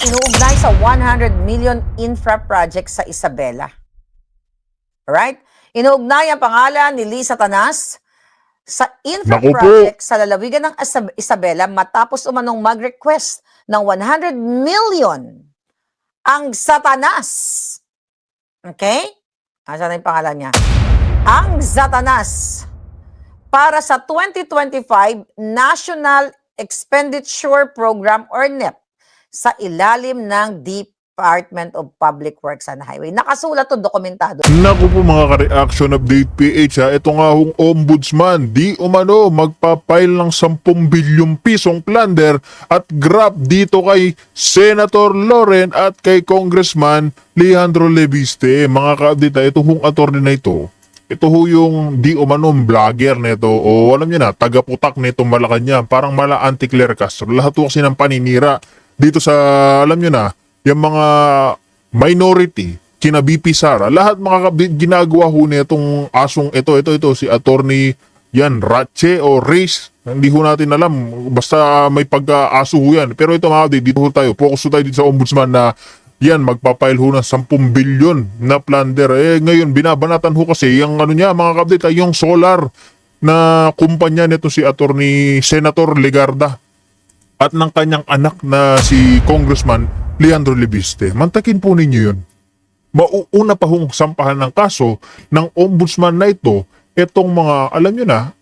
inuugnay sa 100 million infra project sa Isabela. Alright? Inuugnay ang pangalan ni Liza Tanas sa infra Naku po. project sa lalawigan ng Isabela matapos umanong mag-request ng 100 million ang Satanas. Okay? Asan na yung pangalan niya? Ang Satanas para sa 2025 National Expenditure Program or NEP sa ilalim ng Department of Public Works and Highway. Nakasulat to, dokumentado. Naku po mga ka-reaction update PH ha. Ito nga hong ombudsman di umano magpapile ng 10 bilyong pisong plunder at grab dito kay Senator Loren at kay Congressman Leandro Leviste. Mga ka-update, ito hong attorney na ito. Ito ho yung di umanong vlogger nito o alam niyo na, tagaputak nito Malacanang, parang mala anti-Claire Castro. Lahat ho kasi ng paninira dito sa, alam niyo na, yung mga minority, kina BP Sara, lahat mga ginagawa ho nitong asong ito, si attorney yan, Ratche o Race, hindi ho natin alam, basta may pag-aso ho yan. Pero ito mga dito ho tayo, focus ho tayo dito sa ombudsman na yan, magpapile ho ng 10 bilyon na plunder. Ngayon, binabanatan ho kasi yung ano niya, mga kabdita, yung solar na kumpanya nito si attorney Senator Legarda at ng kanyang anak na si Congressman Leandro Leviste. Mantakin po ninyo yun. Mauuna pa hong sampahan ng kaso ng ombudsman na ito, etong mga, alam nyo na,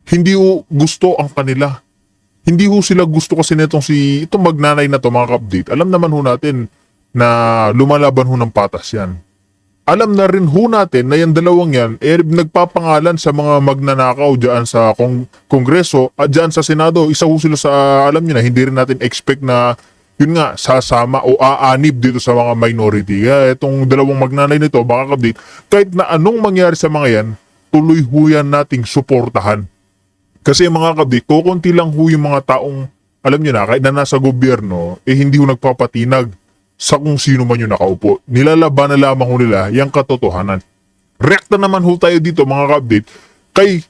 hindi ho gusto ang kanila. Hindi ho sila gusto kasi nitong itong magnanay na to mga ka-update. Alam naman ho natin na lumalaban ho ng patas yan. Alam na rin ho natin na yung dalawang yan nagpapangalan sa mga magnanakaw dyan sa Kongreso at dyan sa Senado. Isa ho sila sa, alam nyo na, hindi rin natin expect na yun nga, sasama o aanib dito sa mga minority. Kaya itong dalawang magnanay nito, baka kabdate, kahit na anong mangyari sa mga yan, tuloy ho yan nating suportahan. Kasi mga kabdate, kukunti lang ho yung mga taong, alam nyo na, kahit na nasa gobyerno, hindi ho nagpapatinag sa kung sino man yung nakaupo. Nilalaban na lamang ho nila yung katotohanan. Rekta naman ho tayo dito mga ka-update kay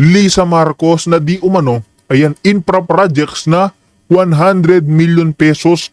Lisa Marcos na di umano, ayan, infra projects na 100 million pesos.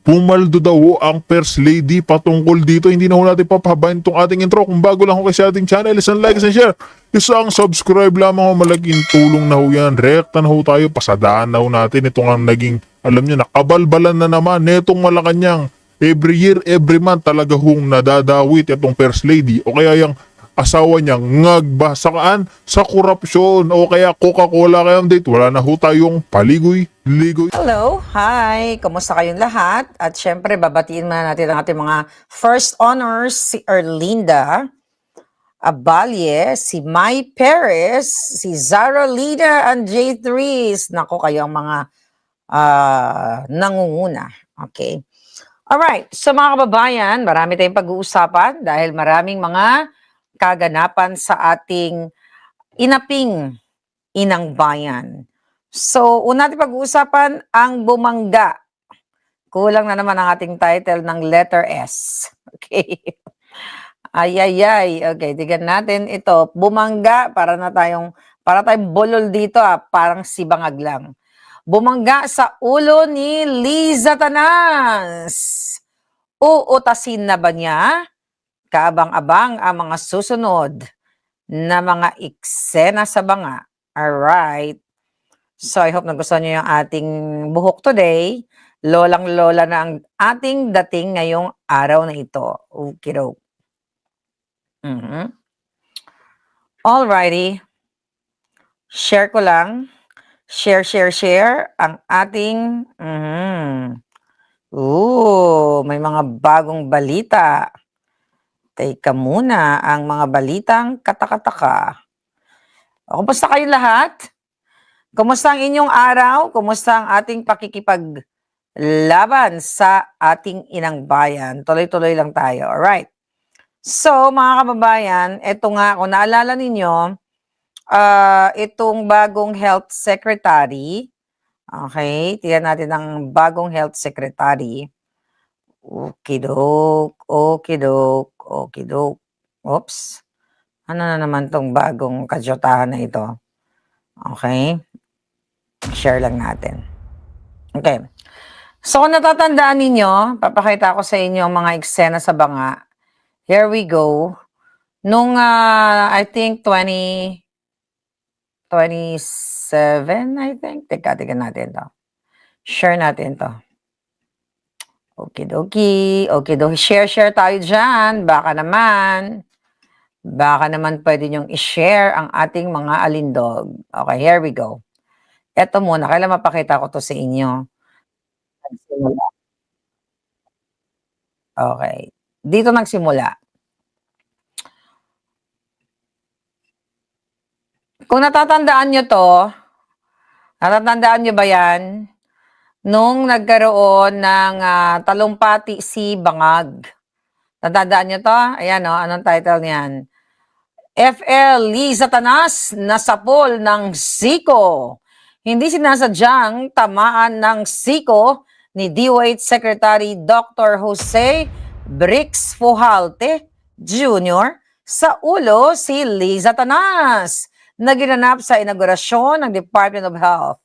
Pumaldo daw ho ang First Lady patungkol dito. Hindi na ho natin papahabain itong ating intro. Kung bago lang ho kayo sa ating channel, isang like, isang share, isang subscribe lamang ho, malaking tulong na ho yan. Rekta na ho tayo, pasadaan na ho natin. Ito nga naging, alam nyo na, kabalbalan na naman netong Malacanang. Every year, every month talaga hong nadadawit itong First Lady o kaya yung asawa niya ngagba saan sa korupsyon o kaya Coca-Cola kaya date. Wala na ho tayong paligoy-ligoy. Hello, hi! Kumusta kayong lahat? At syempre, babatiin muna natin ang ating mga first honors, si Erlinda Abalye, si Mai Perez, si Zara Lida, and J3. Nako kayo ang mga nangunguna. Okay. Alright, so mga kababayan, marami tayong pag-uusapan dahil maraming mga kaganapan sa ating inaping inang bayan. So, una natin pag-uusapan ang bumangga. Kulang na naman ang ating title ng letter S. Okay. Ay. Okay, tignan natin ito. Bumangga, para tayong bolol dito parang si bangag lang. Bumangga sa ulo ni Liza Tanas. Uutasin na ba niya? Kaabang-abang ang mga susunod na mga eksena sa banga. Alright. So, I hope nagustuhan niyo yung ating buhok today. Lolang-lola na ang ating dating ngayong araw na ito. Okido. Alrighty. Share ko lang. Share ang ating may mga bagong balita. Teka muna, ang mga balitang katakataka. Kumusta kayo lahat? Kumusta ang inyong araw? Kumusta ang ating pakikipaglaban sa ating inang bayan? Tuloy-tuloy lang tayo. Alright. So, mga kababayan, eto nga, kung naalala ninyo, itong bagong health secretary, okay, tingnan natin ang bagong health secretary. Okidok. Oops. Ano na naman tong bagong kadyotahan na ito? Okay. Share lang natin. Okay. So kung natatandaan ninyo, papakita ko sa inyo ang mga eksena sa banga. Here we go. Nung I think 27, I think. Teka natin to. Share natin to. Okidoki. Share tayo dyan. Baka naman pwede nyong i-share ang ating mga alindog. Okay, here we go. Eto muna, kailan mapakita ko to sa inyo. Nagsimula. Okay. Dito nagsimula. Kung natatandaan nyo to, natatandaan nyo ba yan? Nung nagkaroon ng talumpati si Bangag. Natatandaan nyo to? Ayan o, anong title niyan? FL Liza Tanas nasapol ng siko. Hindi sinasadyang tamaan ng siko ni DOH Secretary Dr. Jose Brix Fujalte Jr. sa ulo si Liza Tanas na ginanap sa inaugurasyon ng Department of Health.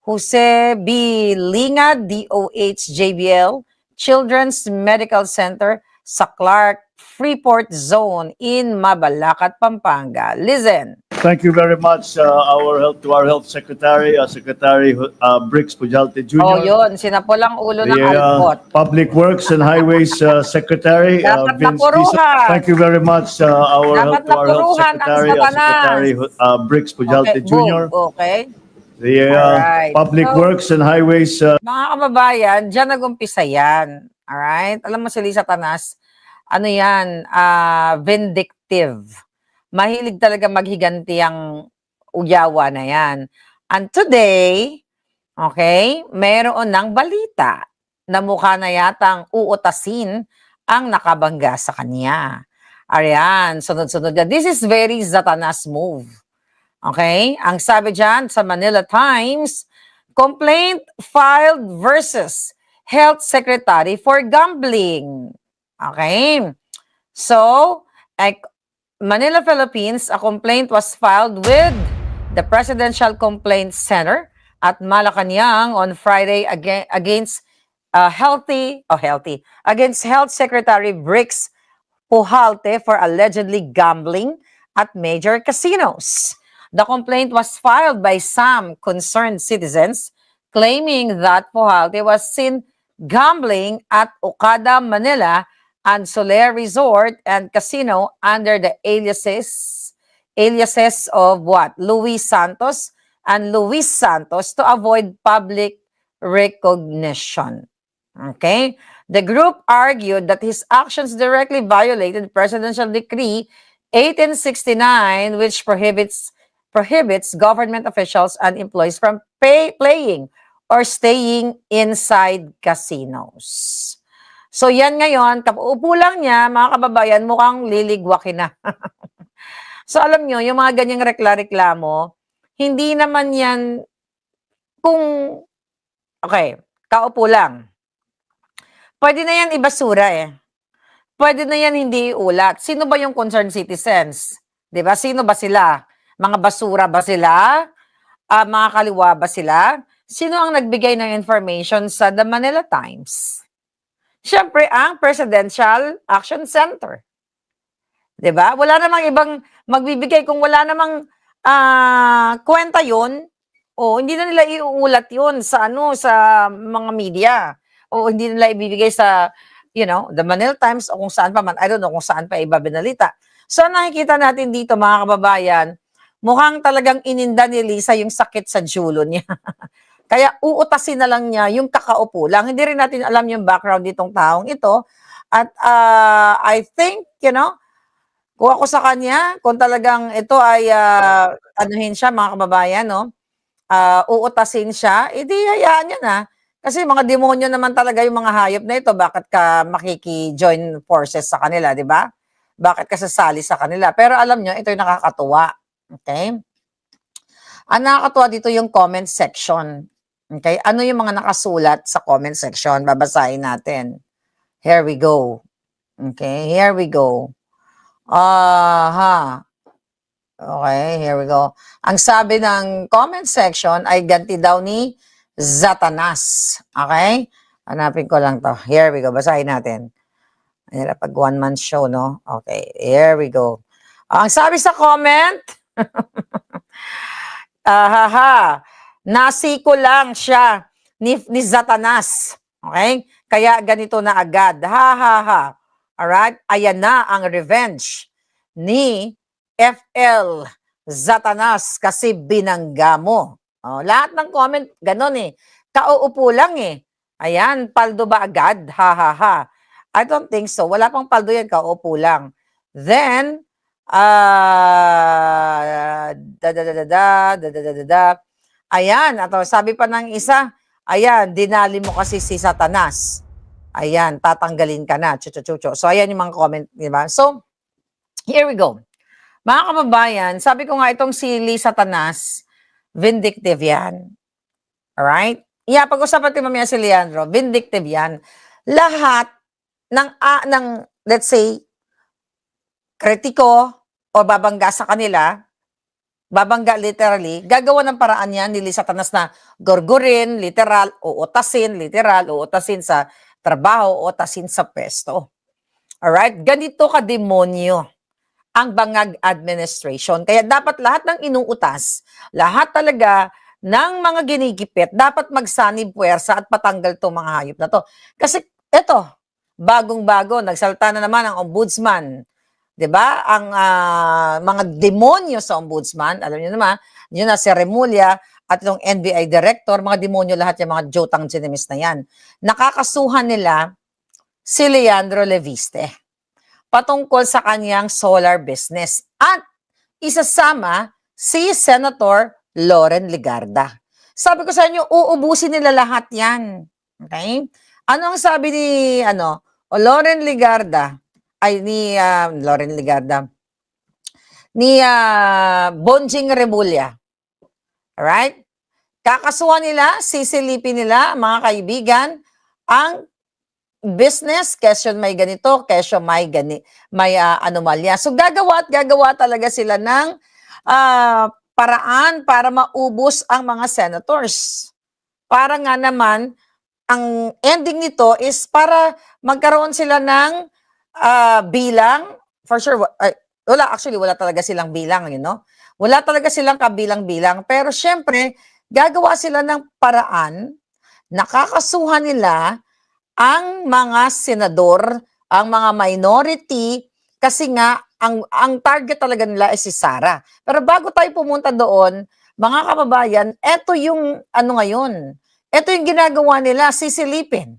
Jose B. Linga, DOH JBL Children's Medical Center sa Clark Freeport Zone in Mabalacat, Pampanga. Listen. Thank you very much, our health secretary, Secretary Brix Pujalte Jr. Oh, yun. Sinapol ang ulo ng The alpot. Public Works and Highways Secretary Dapat Vince napuruhan. Disa. Thank you very much, our Dapat health napuruhan ang secretary, Satanas. Secretary Brix Pujalte Okay, Jr. boom. Okay. The Alright. Public So, Works and Highways mga kababayan, dyan nag-umpisa yan. Alright? Alam mo si Liza Tanas, ano yan, vindictive. Mahilig talaga maghiganti ang uyawa na yan. And today, okay, mayroon ng balita na mukha na yatang uutasin ang nakabangga sa kanya. Ayan, sunod-sunod yan. This is very Zatanas move. Okay? Ang sabi dyan sa Manila Times, complaint filed versus Health Secretary for gambling. Okay? So, Manila, Philippines, a complaint was filed with the Presidential Complaint Center at Malacanang on Friday against against Health Secretary Brix Pujalte for allegedly gambling at major casinos. The complaint was filed by some concerned citizens claiming that Pujalte was seen gambling at Okada, Manila and Soler Resort and Casino under the aliases of what? Luis Santos and Luis Santos to avoid public recognition. Okay? The group argued that his actions directly violated Presidential Decree 1869, which prohibits government officials and employees from playing or staying inside casinos. So yan ngayon, upo lang niya, mga kababayan, mukhang liligwakin na. So alam nyo, yung mga ganyang reklamo, hindi naman yan okay, kaupo lang. Pwede na yan ibasura eh. Pwede na yan hindi iulat. Sino ba yung concerned citizens? 'Di ba? Sino ba sila? Mga basura ba sila? Mga kaliwa ba sila? Sino ang nagbigay ng information sa The Manila Times? Siyempre, ang Presidential Action Center. 'Di ba? Wala namang ibang magbibigay kung wala namang kwenta 'yon. O hindi na nila iuulat 'yon sa sa mga media. O hindi nila ibibigay sa The Manila Times o kung saan pa man. I don't know kung saan pa iba binalita. So nakikita natin dito mga kababayan, mukhang talagang ininda ni Liza yung sakit sa julo niya. Kaya uutasin na lang niya yung kakaupo lang. Hindi rin natin alam yung background nitong taong ito. At I think, kung ako sa kanya, kung talagang ito ay anuhin siya mga kababayan, uutasin siya, edi hayaan niya na. Kasi mga demonyo naman talaga yung mga hayop na ito. Bakit ka makiki-join forces sa kanila, di ba? Bakit ka sasali sa kanila? Pero alam nyo, ito yung nakakatuwa. Okay? Ang nakakatuwa dito yung comment section. Okay? Ano yung mga nakasulat sa comment section? Babasahin natin. Here we go. Okay? Here we go. Okay, here we go. Ang sabi ng comment section ay ganti daw ni Zatanas. Okay? Hanapin ko lang to. Here we go. Basahin natin. Ayan, pag one-man show, no? Okay, here we go. Ang sabi sa comment, ahaha, nasiko lang siya ni Satanas. Okay? Kaya ganito na agad. Ha, ha, ha. Alright? Ayan na ang revenge ni FL Satanas kasi binangga mo. Oh, lahat ng comment, ganun eh. Kauupo lang eh. Ayan, paldo ba agad? Ha, ha, ha. I don't think so. Wala pang paldo yan, kauupo lang. Then, ayan, ato, sabi pa ng isa, ayan, dinali mo kasi si Satanas. Ayan, tatanggalin ka na. Chucho. So, ayan yung mga comment, di ba? So, here we go. Mga kababayan, sabi ko nga itong si Lee Satanas, vindictive yan. Alright? Yeah, pag-usapan ko mamaya si Leandro, vindictive yan. Lahat ng let's say, kritiko o babangga sa kanila, babangga literally, gagawa ng paraan yan ni Lee Satanas na gorgurin, literal, uutasin sa trabaho, uutasin sa pwesto. Alright? Ganito ka-demonyo ang bangag administration. Kaya dapat lahat ng inuutas, lahat talaga ng mga ginigipit, dapat magsanib puwersa at patanggal itong mga hayop na to. Kasi ito, bagong-bago, nagsalta na naman ang ombudsman. 'Di ba? Ang mga demonyo sa ombudsman, alam niyo naman, yun na si Remulla at yung NBI director, mga demonyo lahat yung mga jotang genimis na yan. Nakakasuhan nila si Leandro Leviste patungkol sa kanyang solar business at isasama si Senator Loren Legarda. Sabi ko sa inyo, uubusin nila lahat yan. Okay? Ano ang sabi ni Loren Legarda? Ay, Loren Legarda. Ni Bonjing Remulla. Alright? Kakasuhan nila, sisilipin nila, mga kaibigan, ang business, kesyo may ganito, kesyo may anomalya. So gagawa talaga sila ng paraan para maubos ang mga senators. Para nga naman, ang ending nito is para magkaroon sila ng bilang, for sure, wala talaga silang bilang, Wala talaga silang kabilang-bilang. Pero syempre, gagawa sila ng paraan, nakakasuhan nila ang mga senador, ang mga minority, kasi nga, ang target talaga nila ay si Sara. Pero bago tayo pumunta doon, mga kababayan, eto yung ngayon. Eto yung ginagawa nila, sisilipin.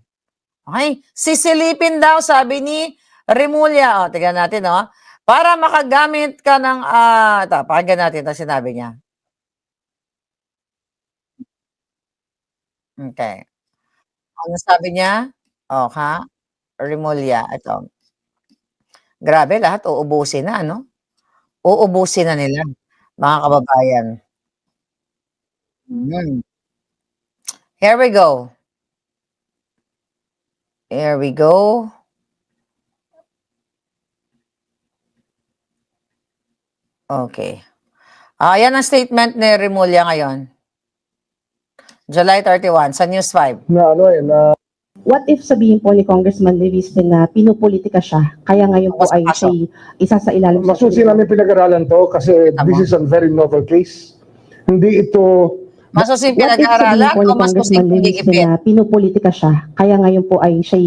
Okay? Sisilipin daw, sabi ni Remulla. O, tignan natin, para makagamit ka ng, pakinggan natin ito sinabi niya. Okay. Ano sabi niya? Remulla, ito. Grabe, lahat uubusin na, Uubusin na nila, mga kababayan. Here we go. Here we go. Okay. Yan ang statement ni Remulla ngayon. July 31, sa News 5. What if sabihin po ni Congressman Leviste na pinupolitika siya, kaya ngayon po ay siya isa sa ilalim sa Masusi namin pinag-aralan to kasi this is a very novel case. Hindi ito... Masusi What if pinag-aaralan sabihin po o ni masusi Congressman Leviste gigipit? na pinupolitika siya, kaya ngayon po ay siya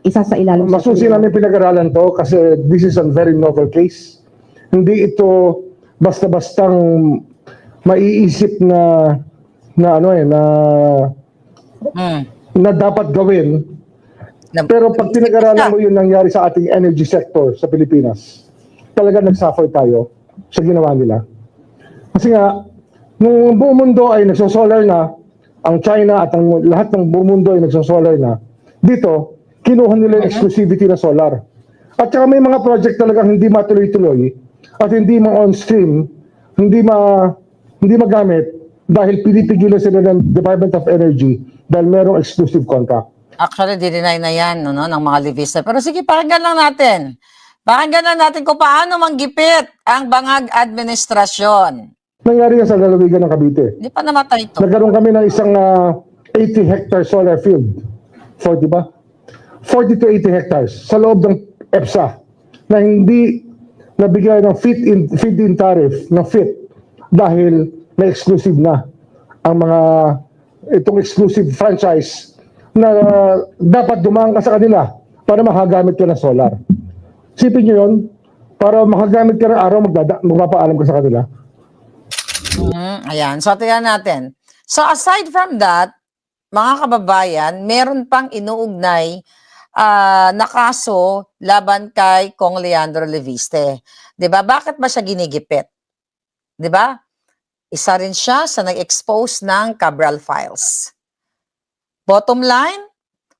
isa sa ilalim sa Masusi namin pinag-aralan to kasi this is a very novel case. Hindi ito basta-bastang maiisip na dapat gawin. Pero pag pinag-aralan mo yung nangyari sa ating energy sector sa Pilipinas, talaga nag-suffer tayo sa ginawa nila. Kasi nga, nung buong mundo ay nagsosolar na, ang China at ang lahat ng buong mundo ay nagsosolar na, dito, kinuha nila yung exclusivity na solar. At saka may mga project talagang hindi matuloy-tuloy at hindi ma-on-stream, hindi magamit dahil pinipigilan sila ng Department of Energy dahil merong exclusive contract. Actually, di-deny na yan ng mga Leviste. Pero sige, pakinggan lang natin. Pakinggan lang natin kung paano manggipit ang bangag administrasyon. Nangyari yan sa lalawigan ng Cavite. Hindi pa namatay ito. Nagkaroon kami ng isang 80-hectare solar field 40 ba? 40 to 80 hectares sa loob ng EPSA na hindi nabigay ng feed-in tariff ng FIT dahil may exclusive na ang mga itong exclusive franchise na dapat dumaan ka sa kanila para makagamit ka ng solar. Sipin nyo yun, para makagamit ka ng araw, magpapaalam ka sa kanila. Ayan. So, tingnan natin. So, aside from that, mga kababayan, meron pang inuugnay na kaso laban kay Kong Leandro Leviste. 'Di ba? Bakit ba siya ginigipit? 'Di ba? Isa rin siya sa nag-expose ng Cabral Files. Bottom line,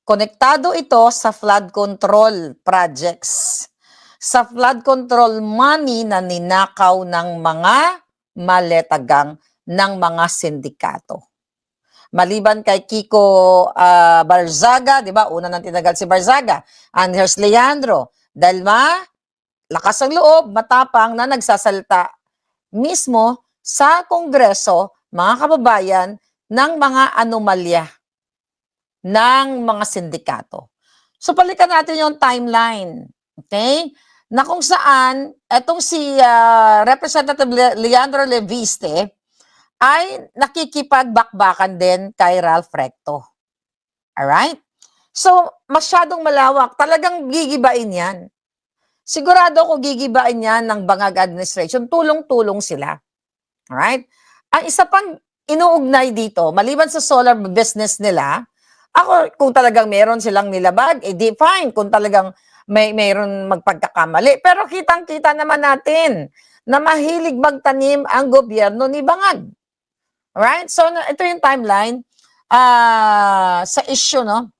konektado ito sa flood control projects. Sa flood control money na ninakaw ng mga maletagang ng mga sindikato. Maliban kay Kiko Barzaga, di ba? Una nang tinagal si Barzaga. And here's Leandro. Dahil lakas ang loob, matapang na nagsasalta mismo sa Kongreso, mga kababayan, ng mga anomalya ng mga sindikato. So, balikan natin yung timeline. Okay? Na kung saan, etong si Representative Leandro Leviste, ay nakikipagbakbakan din kay Ralph Recto. Alright? So, masyadong malawak. Talagang gigibain yan. Sigurado ko gigibain yan ng Bangag Administration. Tulong-tulong sila. Alright? Ang isa pang inuugnay dito, maliban sa solar business nila, ako, kung talagang meron silang nilabag, di fine. Kung talagang mayroon magpagkakamali. Pero kitang-kita naman natin na mahilig magtanim ang gobyerno ni Bangag. Alright? So, ito yung timeline sa issue, no?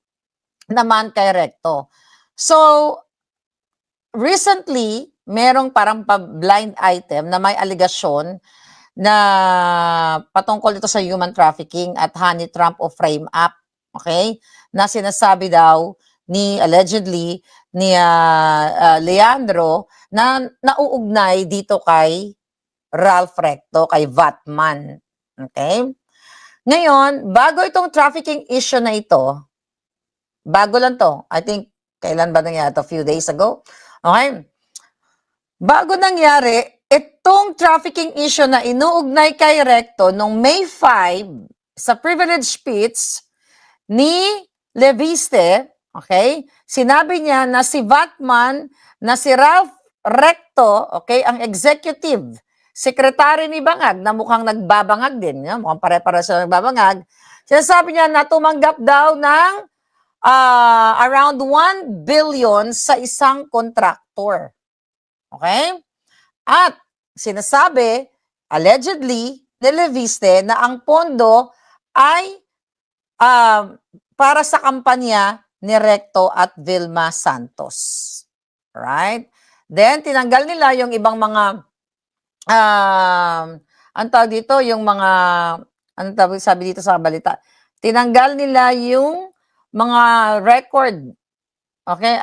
Naman kay Recto. So, recently, merong parang blind item na may aligasyon na patungkol ito sa human trafficking at honey trap o frame up. Okay? Na sinasabi daw allegedly, ni Leandro na nauugnay dito kay Ralph Recto, kay Vatman. Okay? Ngayon, bago itong trafficking issue na ito, bago lang to, I think, kailan ba nangyari ito? A few days ago? Okay? Bago nangyari, itong trafficking issue na inuugnay kay Recto noong May 5, sa privilege speech ni Leviste, okay, sinabi niya na si Vatman, na si Ralph Recto, okay, ang executive secretary ni Bangag, na mukhang nagbabangag din, mukhang pare-pare siya nagbabangag, sinasabi niya na tumanggap daw ng around 1 billion sa isang contractor. Okay? At sinasabi, allegedly, ni Leviste na ang pondo ay para sa kampanya ni Recto at Vilma Santos. Right? Then, tinanggal nila yung ibang mga ang tawag dito, yung mga, ano tawag sabi dito sa balita, tinanggal nila yung mga record. Okay?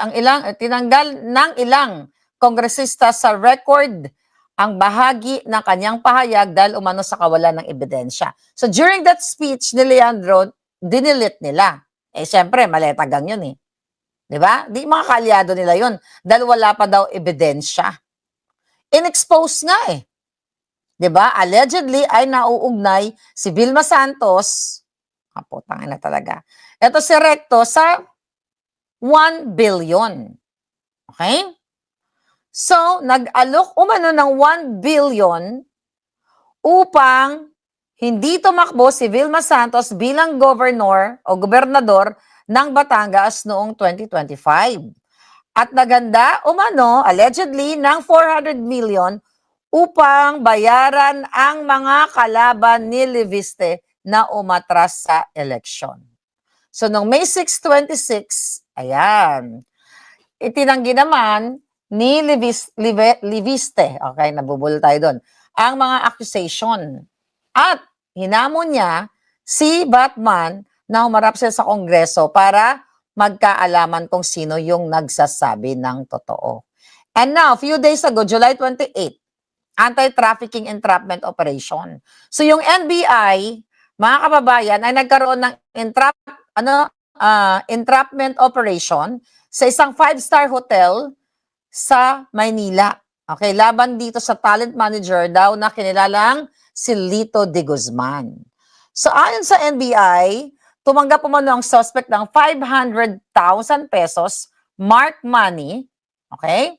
Tinanggal ng ilang kongresista sa record ang bahagi ng kanyang pahayag dahil umano sa kawalan ng ebidensya. So, during that speech ni Leandro, dinilit nila. Siyempre, maletagang yun eh. Diba? Di mga kaalyado nila yun. Dahil wala pa daw ebidensya. In-expose nga eh. Diba? Allegedly ay nauugnay si Vilma Santos, putang ina talaga. Ito si Recto sa 1 billion. Okay? So, nag-alok umano ng 1 billion upang hindi tumakbo si Vilma Santos bilang governor o gobernador ng Batangas noong 2025. At naganda umano, allegedly, ng 400 million upang bayaran ang mga kalaban ni Leviste na umatras sa eleksyon. So, noong May 6, 26, ayan, itinanggi naman ni Leviste, okay, nabubul tayo doon, ang mga accusation. At hinamon niya si Vatman na humarap siya sa Kongreso para magkaalaman kung sino yung nagsasabi ng totoo. And now, a few days ago, July 28, Anti-Trafficking Entrapment Operation. So yung NBI, mga kababayan, ay nagkaroon ng entrapment operation sa isang 5-star hotel sa Maynila. Okay, laban dito sa talent manager daw na kinilalang si Lito de Guzman. So ayon sa NBI, tumanggap umano ang suspect ng 500,000 pesos mark money. Okay?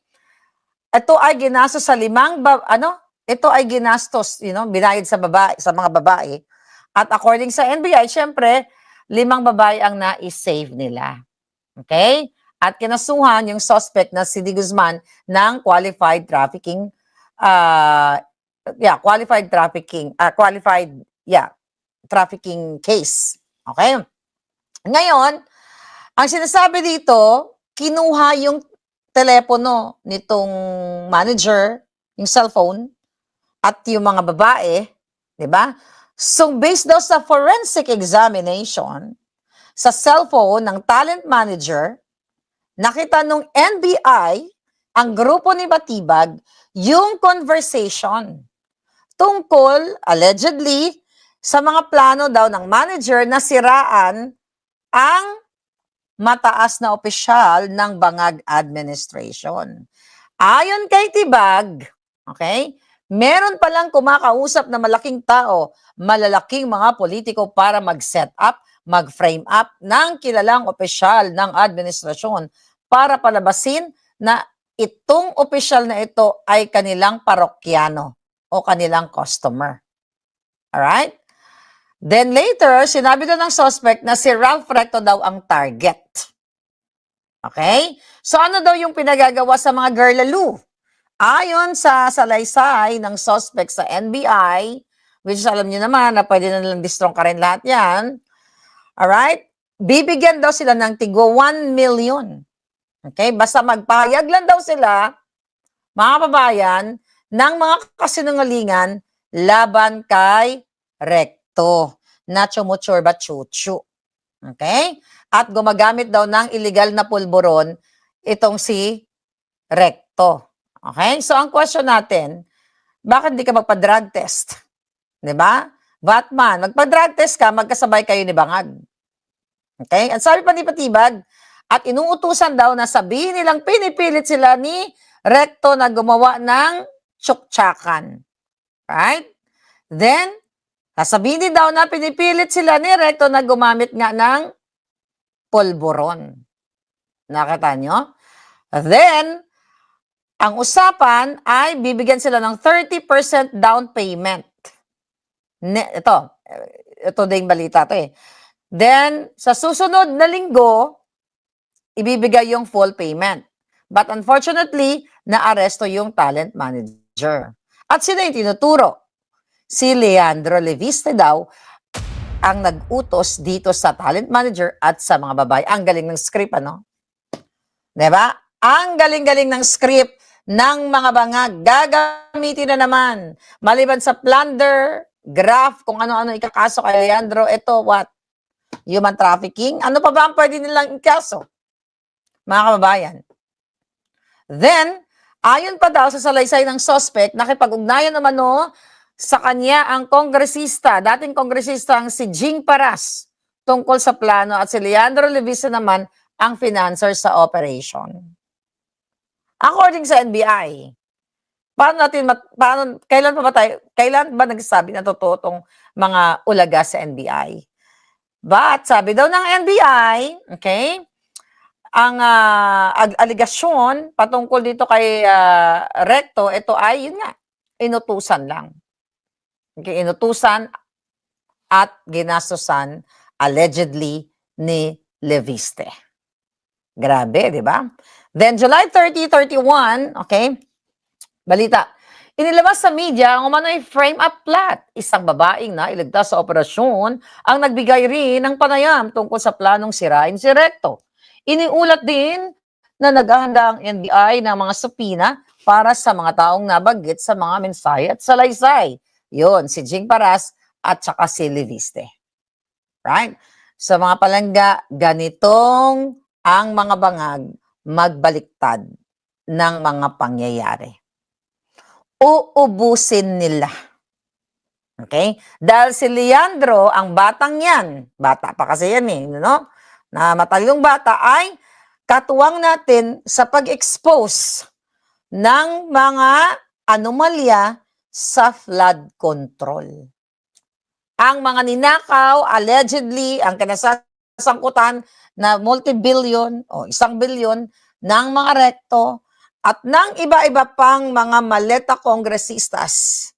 Ito ay ginastos sa ito ay ginastos, binayad sa babae, sa mga babae. At according sa NBI, syempre, 5 babae ang na-save nila. Okay? At kinasuhan yung suspect na si De Guzman ng qualified trafficking trafficking case. Okay? Ngayon, ang sinasabi dito, kinuha yung telepono nitong manager, yung cellphone, at yung mga babae, di ba? So, based daw sa forensic examination, sa cellphone ng talent manager, nakita nung NBI, ang grupo ni Batibag, yung conversation tungkol, allegedly, sa mga plano daw ng manager na siraan ang mataas na opisyal ng Bangag Administration. Ayon kay Tibag, okay, meron palang kumakausap na malaking tao, malalaking mga politiko para mag-set up, mag-frame up ng kilalang opisyal ng administrasyon para palabasin na itong opisyal na ito ay kanilang parokyano o kanilang customer. Alright? Then later, sinabi doon ng suspect na si Ralph Recto daw ang target. Okay? So ano daw yung pinagagawa sa mga girlaloo? Ayon sa salaysay ng suspect sa NBI, which alam niyo naman na pwede na nilang distrong ka rin lahat yan, alright? Bibigyan daw sila ng tigwa 1 million. Okay? Basta magpahayag lang daw sila, mga kababayan, ng mga kasinungalingan laban kay Recto na chumuchurba chuchu. Okay? At gumagamit daw ng illegal na pulburon itong si Recto. Okay? So, ang question natin, bakit di ka magpa-drug test? Diba? Batman, magpa-drug test ka, magkasabay kayo ni Bangag. Okay? At sabi pa ni Patibag, at inuutusan daw na sabihin nilang pinipilit sila ni Recto na gumawa ng tsuktsakan. Right? Then, sasabihin din daw na pinipilit sila ni Recto na gumamit nga ng pulburon. Nakita nyo? Then, ang usapan ay bibigyan sila ng 30% down payment. Ito din balita to eh. Then, sa susunod na linggo, ibibigay yung full payment. But unfortunately, naaresto yung talent manager. At sino yung tinuturo? Si Leandro Leviste daw ang nag-utos dito sa talent manager at sa mga babae. Ang galing ng script, ano? Diba? Ang galing-galing ng script ng mga Bangag. Gagamitin na naman. Maliban sa plunder, graft, kung ano-ano ikakaso kay Leandro, ito what? Human trafficking? Ano pa ba ang pwede nilang ikaso? Mga kababayan. Then, ayon pa daw sa salaysay ng suspect, nakipag-ugnayan naman sa kanya ang kongresista, dating kongresista ang si Jing Paras, tungkol sa plano at si Leandro Leviste naman ang financer sa operation. According sa NBI, kailan ba nagsabi na totoo tong mga ulaga sa NBI? But sabi daw ng NBI, okay, ang aligasyon patungkol dito kay Recto, ito ay, yun nga, inutusan lang. Okay, inutusan at ginastosan allegedly ni Leviste. Grabe, di ba? Then, July 30, 31, okay, balita. Inilabas sa media ang umano'y frame-up plot. Isang babaeng na iligtas sa operasyon ang nagbigay rin ng panayam tungkol sa planong sirain si Recto. Iniulat din na naghahanda ang NBI ng mga supina para sa mga taong nabanggit sa mga mensahe at salaysay. Yun, si Jing Paras at saka si Leviste. Right? Sa mga palangga, ganitong ang mga Bangag magbaliktad ng mga pangyayari. Uubusin nila. Okay? Dahil si Leandro, ang batang yan, bata pa kasi yan no? na matalinong bata ay katuwang natin sa pag-expose ng mga anomalya sa flood control. Ang mga ninakaw, allegedly, ang kinasasangkutan na multi-billion o 1 billion ng mga rekto at ng iba-iba pang mga maleta kongresistas.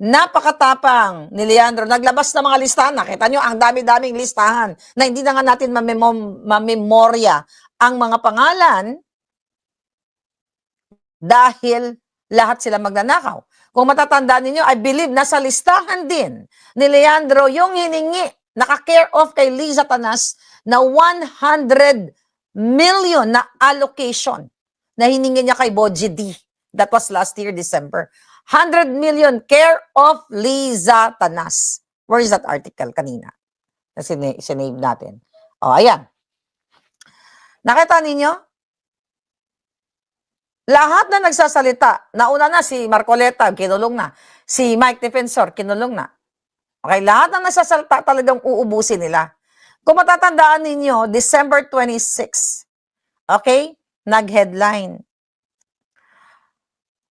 Napakatapang ni Leandro. Naglabas ng mga listahan. Nakita nyo, ang dami-daming listahan na hindi na nga natin mamemorya ang mga pangalan dahil lahat sila magnanakaw. Kung matatandaan ninyo, I believe nasa listahan din ni Leandro yung hiningi, naka-care of kay Liza Tanas na 100 million na allocation na hiningi niya kay Boji D. That was last year, December. 100 million care of Liza Tanas. Where is that article kanina? Na sinave natin. O, ayan. Nakita ninyo? Lahat na nagsasalita, nauna na si Marcoleta, kinulong na. Si Mike Defensor, kinulong na. Okay, lahat na nagsasalita talagang uubusin nila. Kung matatandaan ninyo, December 26, okay, nag-headline.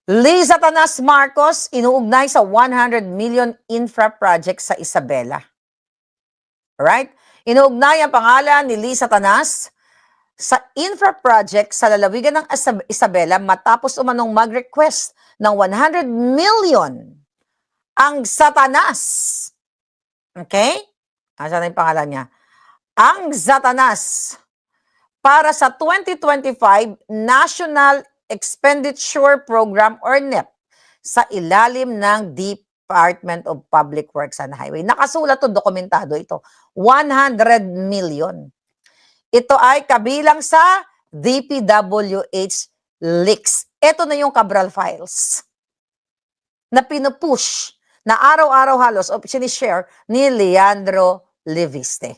Liza Tanas Marcos inuugnay sa 100 million infra project sa Isabela. Alright? Inuugnay ang pangalan ni Liza Tanas sa infra project sa lalawigan ng Isabela matapos umanong mag-request ng 100 million ang Satanas. Okay? Asan na yung pangalan niya? Ang Satanas para sa 2025 National Expenditure Program or NEP sa ilalim ng Department of Public Works and Highway. Nakasulat to, dokumentado ito. 100 million. Ito ay kabilang sa DPWH leaks. Ito na yung Cabral Files na pinupush na araw-araw halos o sinishare ni Leandro Leviste.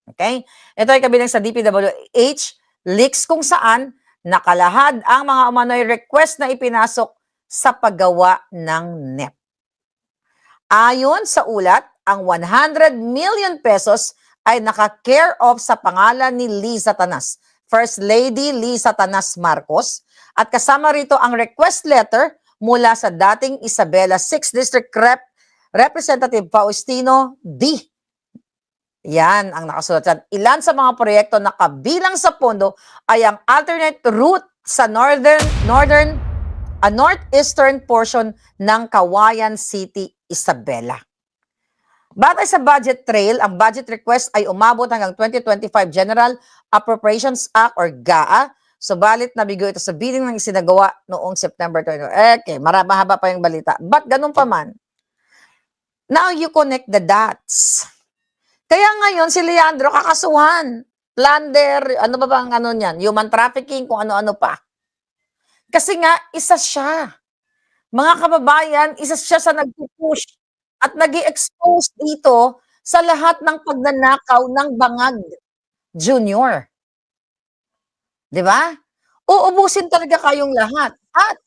Okay? Ito ay kabilang sa DPWH leaks kung saan nakalahad ang mga umano'y request na ipinasok sa paggawa ng NEP. Ayon sa ulat, ang 100 million pesos ay naka-care of sa pangalan ni Liza Tanas, First Lady Liza Tanas Marcos, at kasama rito ang request letter mula sa dating Isabela 6th District Representative Faustino D. Yan ang nakasulat dyan. Ilan sa mga proyekto na kabilang sa pondo ay ang alternate route sa northeastern portion ng Kawayan City, Isabela. Batay sa budget trail, ang budget request ay umabot hanggang 2025 General Appropriations Act or GAA. Subalit nabigo ito sa bidding ng isinagawa noong September 20. Okay, mahaba pa yung balita. But ganun pa man, now you connect the dots. Kaya ngayon si Leandro kakasuhan, plunder, ano ba bang ano niyan, human trafficking, kung ano-ano pa. Kasi nga, isa siya. Mga kababayan, isa siya sa nagpupush at nag-i-expose dito sa lahat ng pagnanakaw ng Bangag Junior. Di ba? Uubusin talaga kayong lahat. At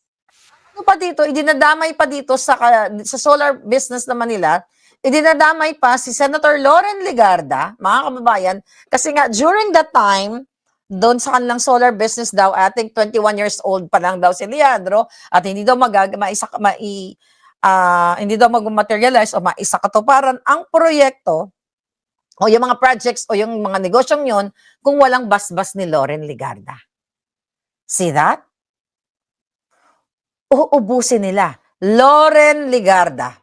ano pa dito, idinadamay pa dito sa solar business naman nila, idinadamay pa si Senator Loren Legarda, mga kababayan, kasi nga during that time, doon sa kanilang solar business daw, ating 21 years old pa lang daw si Leandro, at hindi daw hindi daw mag-materialize o maisakatuparan ang proyekto o yung mga projects o yung mga negosyong yon kung walang basbas ni Loren Legarda. See that? Uubusin nila. Loren Legarda.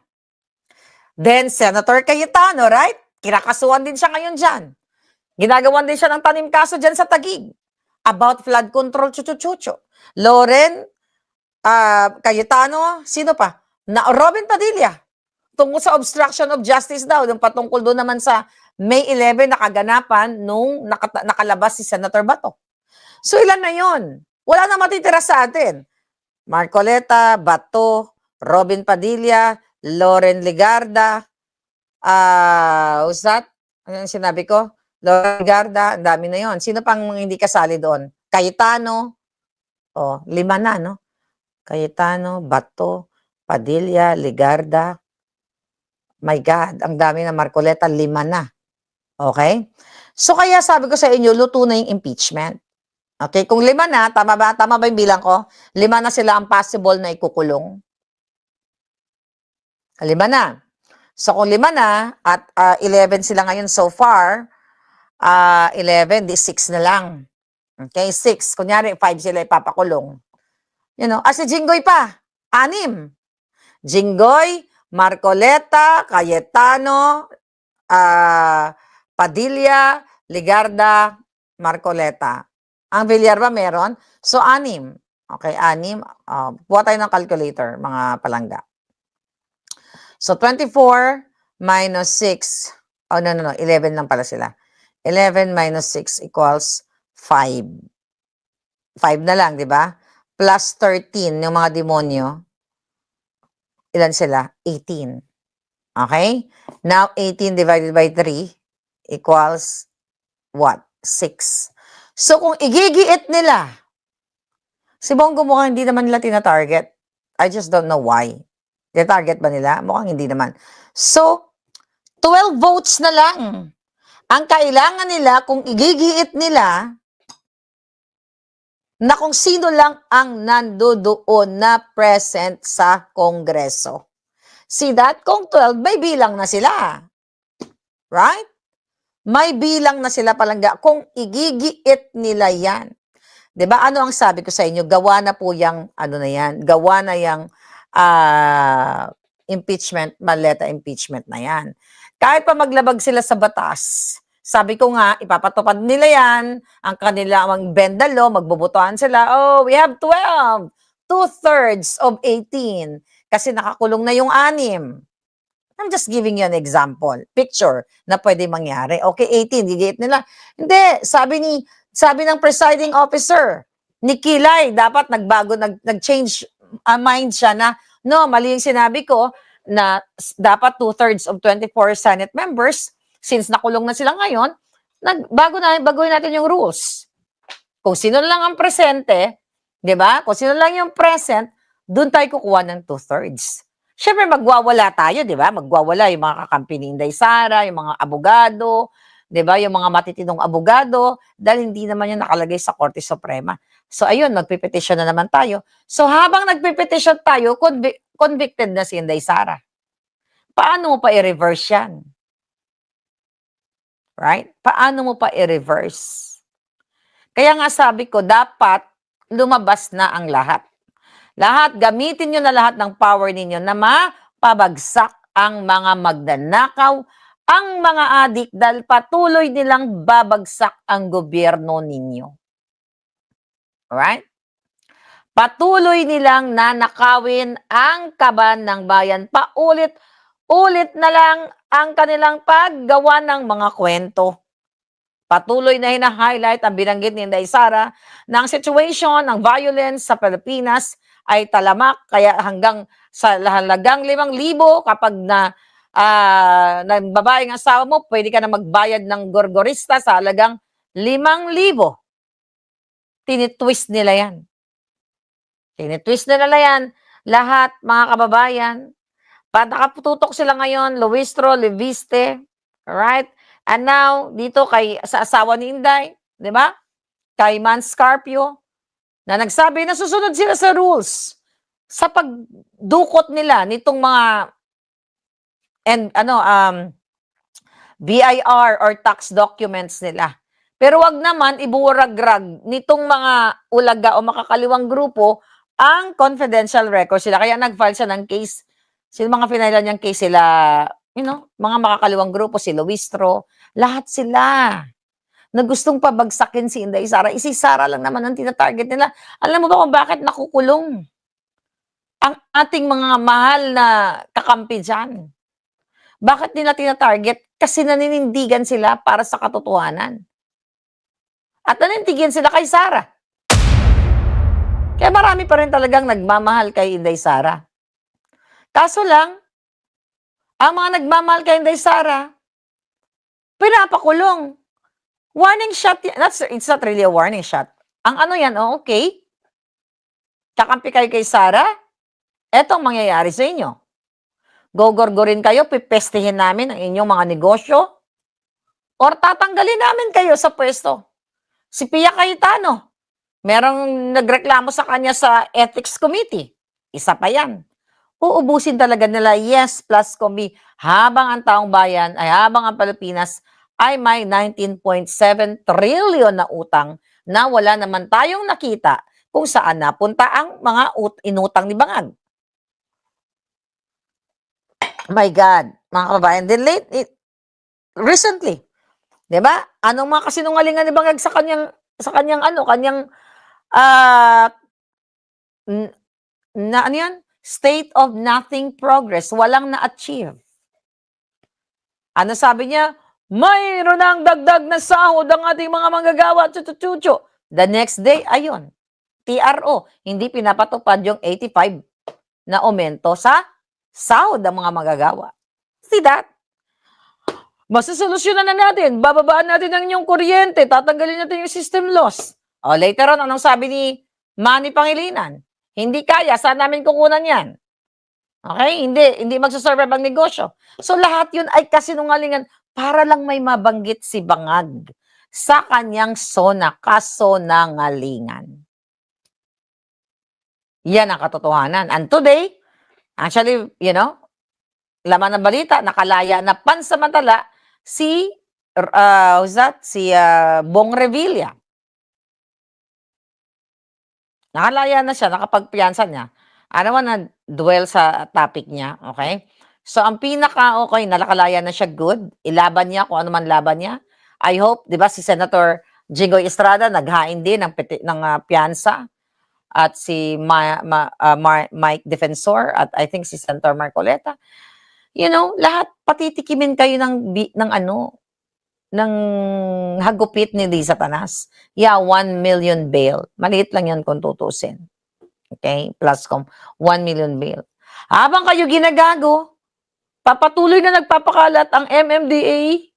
Then, Senator Cayetano, right? Kinakasuhan din siya ngayon dyan. Ginagawan din siya ng tanim kaso dyan sa Taguig about flood control, chuchu-chuchu. Loren, Cayetano, sino pa? Robin Padilla. Tungkol sa obstruction of justice daw, yung patungkol doon naman sa May 11 na kaganapan nung nakalabas si Senator Bato. So, ilan na yon? Wala na matitira sa atin. Marcoleta, Bato, Robin Padilla, Loren Legarda, who's that? Ano yung sinabi ko? Loren Legarda, ang dami na yon. Sino pang hindi kasali doon? Cayetano, 5 na, no? Cayetano, Bato, Padilla, Legarda. My God, ang dami na. Marcoleta, 5 na. Okay? So kaya sabi ko sa inyo, luto na yung impeachment. Okay, kung 5 na, tama ba? Tama ba yung bilang ko? 5 na sila ang possible na ikukulong. 5 na. So kung 5 na at 11 sila ngayon so far, 11, di 6 na lang. Okay, 6. Kunyari, 5 sila ipapakulong. You know, si Jinggoy pa, 6. Jinggoy, Marcoleta, Cayetano, Padilla, Ligarda, Marcoleta. Ang Villar ba meron? So, 6. Okay, 6. Buha tayo ng calculator, mga palangga. So, 24 minus 6. Oh, no. 11 lang pala sila. 11 minus 6 equals 5. 5 na lang, di ba? Plus 13, yung mga demonyo. Ilan sila? 18. Okay? Now, 18 divided by 3 equals what? 6. So, kung igigiit nila, si Bongo mukhang hindi naman nila tina-target. I just don't know why. Tina-target ba nila? Mukhang hindi naman. So, 12 votes na lang. Ang kailangan nila, kung igigiit nila, na kung sino lang ang nandoon na present sa Kongreso. See that? Kung 12, may bilang na sila. Right? May bilang na sila palangga kung igigiit nila yan. 'Di ba? Ano ang sabi ko sa inyo? Gawa na po yang ano na yan. Gawa na yang impeachment, maleta impeachment na yan. Kahit pa maglabag sila sa batas, sabi ko nga, ipapatupad nila yan, ang kanilang bendalo, magbubutuhan sila, oh, we have 12, 2/3 of 18, kasi nakakulong na yung 6. I'm just giving you an example, picture na pwede mangyari. Okay, 18, gigit nila. Hindi, sabi ng presiding officer, ni Kilay, dapat nagbago, nag-change mind siya na, no, mali yung sinabi ko, na dapat 2/3 of 24 Senate members, since nakulong na sila ngayon, baguhin natin yung rules. Kung sino lang ang presente, di ba? Kung sino lang yung present, doon tayo kukuha ng 2/3. Siyempre, magwawala tayo, di ba? Magwawala yung mga kakampi ni Inday Sara, yung mga abogado, di ba? Yung mga matitinong abogado, dahil hindi naman yung nakalagay sa Korte Suprema. So, ayun, magpipetition na naman tayo. So, habang nagpipetition tayo, convicted na si Inday Sara. Paano mo pa i-reverse yan? Right? Paano mo pa i-reverse? Kaya nga sabi ko, dapat lumabas na ang lahat. Lahat, gamitin nyo na lahat ng power ninyo na mapabagsak ang mga magnanakaw, ang mga adik, dahil patuloy nilang babagsak ang gobyerno ninyo. Alright? Patuloy nilang nanakawin ang kaban ng bayan. Paulit-ulit na lang ang kanilang paggawa ng mga kwento. Patuloy na hina-highlight ang binanggit ni Inday Sara na ang situation ng violence sa Pilipinas ay talamak, kaya hanggang sa halagang 5,000 kapag na babaeng asawa mo, pwede ka na magbayad ng gorgorista sa halagang 5,000. Tinitwist nila yan. Tinitwist nila yan. Lahat, mga kababayan. Nakatutok sila ngayon, Luistro, Leviste, right? And now, dito sa asawa ni Inday, di ba? Kay Man Scarpio, na nagsabi na susunod sila sa rules sa pagdukot nila nitong mga BIR or tax documents nila. Pero wag naman ibuwaragrag nitong mga ulaga o makakaliwang grupo ang confidential records sila. Kaya nag-file siya ng case. Mga pinailan niyang case sila, mga makakaliwang grupo, si Luistro, lahat sila na gustong pabagsakin si Inday Sara. Si Sara lang naman ang tinatarget nila. Alam mo ba kung bakit nakukulong ang ating mga mahal na kakampi dyan? Bakit nila tinatarget? Kasi naninindigan sila para sa katotohanan. At nanindigan sila kay Sara. Kaya marami pa rin talagang nagmamahal kay Inday Sara. Kaso lang, ang mga nagmamahal kay Inday Sara, pinapakulong. Warning shot, it's not really a warning shot. Ang ano yan, okay, kakampi kayo kay Sara, etong mangyayari sa inyo. Gogorgorin kayo, pipestihin namin ang inyong mga negosyo. or tatanggalin namin kayo sa pwesto. Si Pia Cayetano, merong nagreklamo sa kanya sa Ethics Committee. Isa pa yan. Uubusin talaga nila, yes, plus combi, habang ang taong bayan, ay habang ang Pilipinas ay may 19.7 trillion na utang na wala naman tayong nakita kung saan napunta ang mga inutang ni Bangag. My God, mga kababayan, then recently, 'di ba? Anong mga kasinungalingan ni Bangag sa kanyang ano yan? State of nothing progress, walang na-achieve. Ano sabi niya? Mayroon ng dagdag na sahod ang ating mga manggagawa, chuchuchucho. The next day, ayun, TRO, hindi pinapatupad yung 85 na aumento sa sahod ng mga manggagawa. See that? Masusolusyonan na natin, bababaan natin ang inyong kuryente, tatanggalin natin yung system loss. O later on, anong sabi ni Manny Pangilinan? Hindi kaya, saan namin kukunan yan? Okay? Hindi magsasurvive ang negosyo. So lahat yun ay kasinungalingan para lang may mabanggit si Bangag sa kanyang kasonangalingan. Yan ang katotohanan. And today, actually, laman ng balita, nakalaya na pansamantala si Bong Revilla. Nakalaya na siya, nakapagpiyansa niya. Ano man na dwell sa topic niya, okay? So, ang pinaka-okay, nalakalaya na siya, good. Ilaban niya kung ano man laban niya. I hope, di ba, si Senator Jinggoy Estrada naghain din ng piyansa. At si Mike Defensor at I think si Senator Marcoleta. Lahat patitikimin kayo ng hagupit ni Liza Tanas. Yeah, 1 million bail. Maliit lang yan kung tutusin. Okay? Plus 1 million bail. Habang kayo ginagago, papatuloy na nagpapakalat ang MMDA.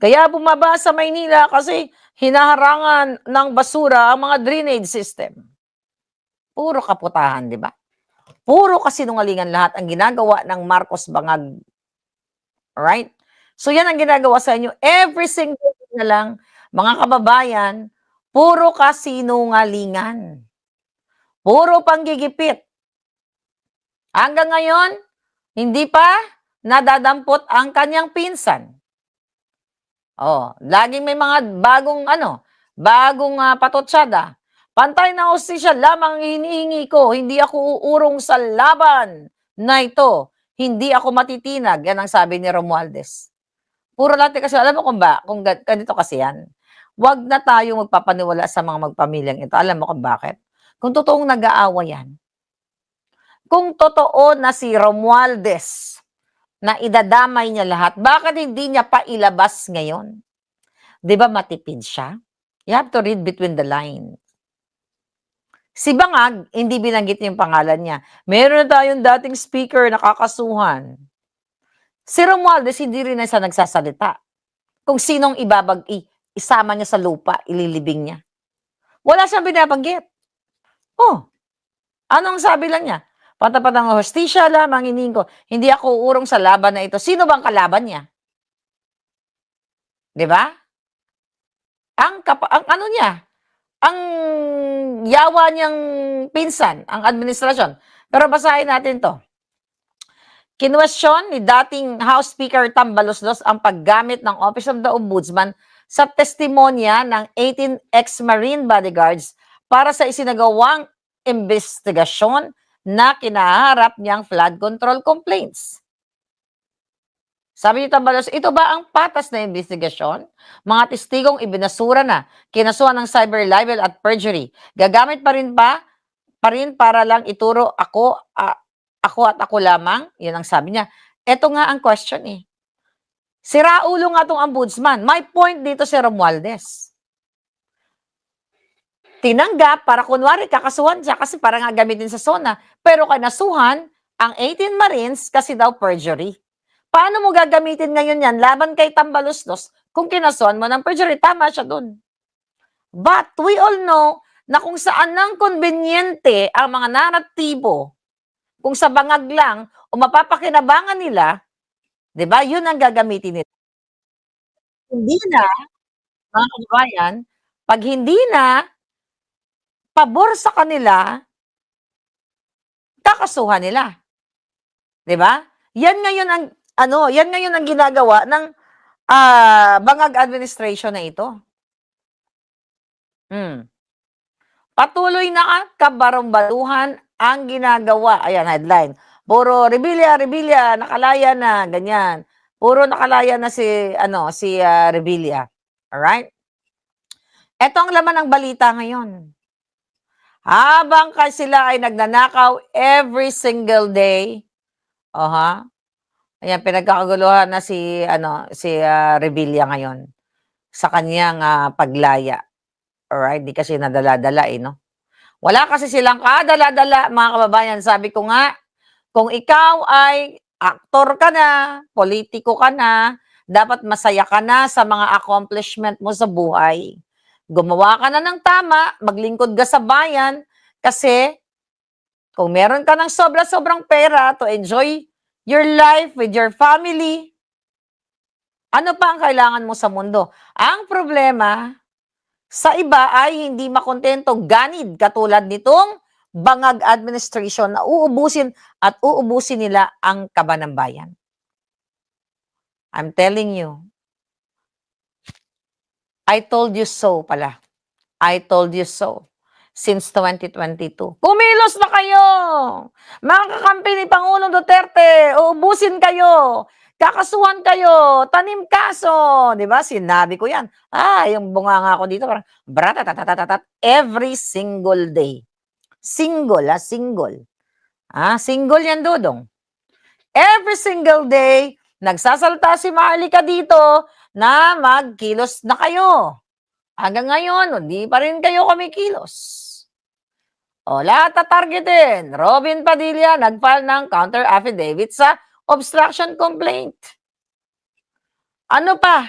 Kaya bumaba sa Maynila kasi hinaharangan ng basura ang mga drainage system. Puro kaputahan, di ba? Puro kasinungalingan lahat ang ginagawa ng Marcos Bangag. Alright? So yan ang ginagawa sa inyo. Every single day na lang, mga kababayan, puro kasinungalingan. Puro panggigipit. Hanggang ngayon, hindi pa nadadampot ang kanyang pinsan. Laging may mga bagong patotsada. Pantay na hustisya lamang hinihingi ko. Hindi ako uurong sa laban na ito. Hindi ako matitinag. Yan ang sabi ni Romualdez. Puro lahat kasi, alam mo kung ganito kasi yan. Huwag na tayo magpapaniwala sa mga magpamilyang ito. Alam mo kung bakit? Kung totoong nag-aawa yan. Kung totoo na si Romualdez na idadamay niya lahat, bakit hindi niya pa ilabas ngayon? Di ba matipid siya? You have to read between the lines. Si Bangag, hindi binanggit yung pangalan niya. Meron na tayong dating speaker na kakasuhan. Si Romualdez, hindi rin na siya nagsasalita. Kung sinong isama niya sa lupa, ililibing niya. Wala siyang binabanggit. Anong sabi lang niya? Patapat ng hostisya lamang hinihingi ko. Hindi ako uurong sa laban na ito. Sino bang kalaban niya? Di ba? Ang yawa niyang pinsan, ang administrasyon. Pero basahin natin to. Kinwestiyon ni dating House Speaker Tambaloslos ang paggamit ng Office of the Ombudsman sa testimonya ng 18 ex-Marine bodyguards para sa isinagawang investigasyon na kinaharap niyang flood control complaints. Sabi ni Tambalos, ito ba ang patas na investigasyon? Mga testigong ibinasura na, kinasuhan ng cyber libel at perjury. Gagamit pa rin para lang ituro ako at ako lamang? Yun ang sabi niya. Ito nga ang question eh. Siraulo nga itong ombudsman. My point dito si Romualdez. Tinanggap para kunwari kakasuhan siya kasi para nga gamitin sa SONA. Pero kanasuhan ang 18 Marines kasi daw perjury. Paano mo gagamitin ngayon yan laban kay Tambaloslos kung kinasuhan mo ng perjury? Tama siya dun. But we all know na kung saan nang konbenyente ang mga naratibo, kung sa Bangag lang o mapapakinabangan nila, di ba, yun ang gagamitin nila. hindi na, mga kababayan, pag hindi na pabor sa kanila, kakasuhan nila, 'di ba? Yan ngayon ang yan ngayon ang ginagawa ng bangag administration na ito. Patuloy na kabarumbaluhan ang ginagawa. Ayan, headline. Puro Revilla, Revilla, nakalaya na, ganyan. Puro nakalaya na si Revilla. Alright? Ito ang laman ng balita ngayon. Habang sila ay nagnanakaw every single day, ayan, pinagkakaguluhan na si Revilla ngayon sa kanyang paglaya. Alright, di kasi nadala-dala no? Wala kasi silang kadala-dala, mga kababayan. Sabi ko nga, kung ikaw ay aktor ka na, politiko ka na, dapat masaya ka na sa mga accomplishment mo sa buhay. Gumawa ka na ng tama, maglingkod ka sa bayan, kasi kung meron ka ng sobra-sobrang pera to enjoy your life with your family, ano pa ang kailangan mo sa mundo? Ang problema, sa iba ay hindi makontento, ganid katulad nitong bangag administration na uubusin nila ang kaban ng bayan. I'm telling you. I told you so pala. I told you so. Since 2022. Kumilos na kayo! Mga kakampi ni Pangulong Duterte, uubusin kayo! Kakasuhan kayo, tanim kaso, 'di ba? Sinabi ko 'yan. Yung bunganga ko dito parang bratatatatat every single day. Single. Single 'yan, Dudong. Every single day nagsasalita si Marlica dito na magkilos na kayo. Hanggang ngayon, hindi pa rin kayo kumikilos. Lahat tatargetin. Robin Padilla nag-file ng counter affidavit sa obstruction complaint. Ano pa?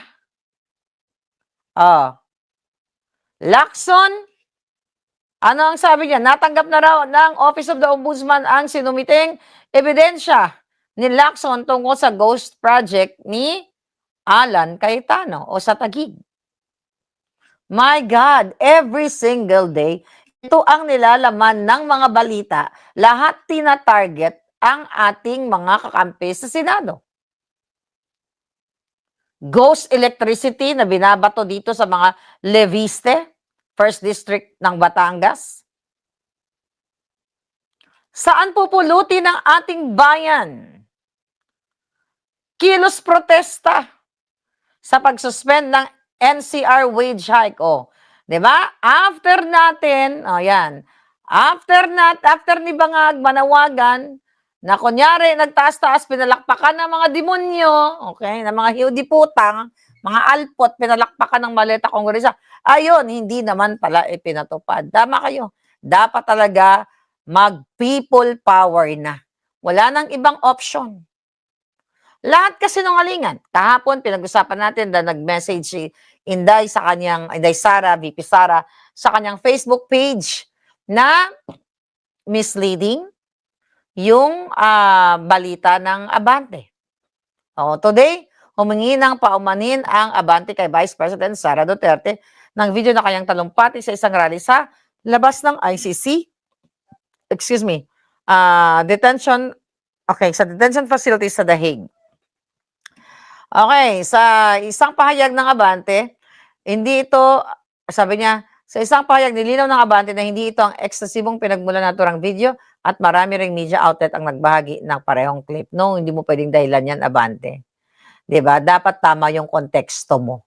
Lacson, ano ang sabi niya? Natanggap na raw ng Office of the Ombudsman ang sinumiting ebidensya ni Lacson tungkol sa ghost project ni Alan Cayetano o sa Taguig. My God, every single day, ito ang nilalaman ng mga balita. Lahat tina-target ang ating mga kakampi sa Senado. Ghost electricity na binabato dito sa mga Leviste, 1st District ng Batangas. Saan pupulutin ng ating bayan? Kilos protesta sa pag-suspend ng NCR wage hike. Diba? After natin, yan. After ni Bangag manawagan, na kunyari, nagtaas-taas, pinalakpakan ng mga demonyo, okay, ng mga hiudiputang, mga alpot, pinalakpakan ng maleta kongresa. Ayun, hindi naman pala ipinatupad. Tama kayo. Dapat talaga mag-people power na. Wala nang ibang option. Lahat kasi nungalingan. Kahapon, pinag-usapan natin na nag-message si Inday Sara, VP Sara, sa kanyang Facebook page na misleading yung balita ng Abante. Today, humingi ng paumanin ang Abante kay Vice President Sara Duterte ng video na kanyang talumpati sa isang rally sa labas ng ICC. Sa detention facility sa The Hague. Okay, sa isang pahayag ng Abante, hindi ito, sabi niya, sa isang pahayag nilinaw ng Abante na hindi ito ang eksesibong pinagmulan naturang video at marami ring media outlet ang nagbahagi ng parehong clip. No, hindi mo pwedeng dahilan yan, Abante. Diba? Dapat tama yung konteksto mo.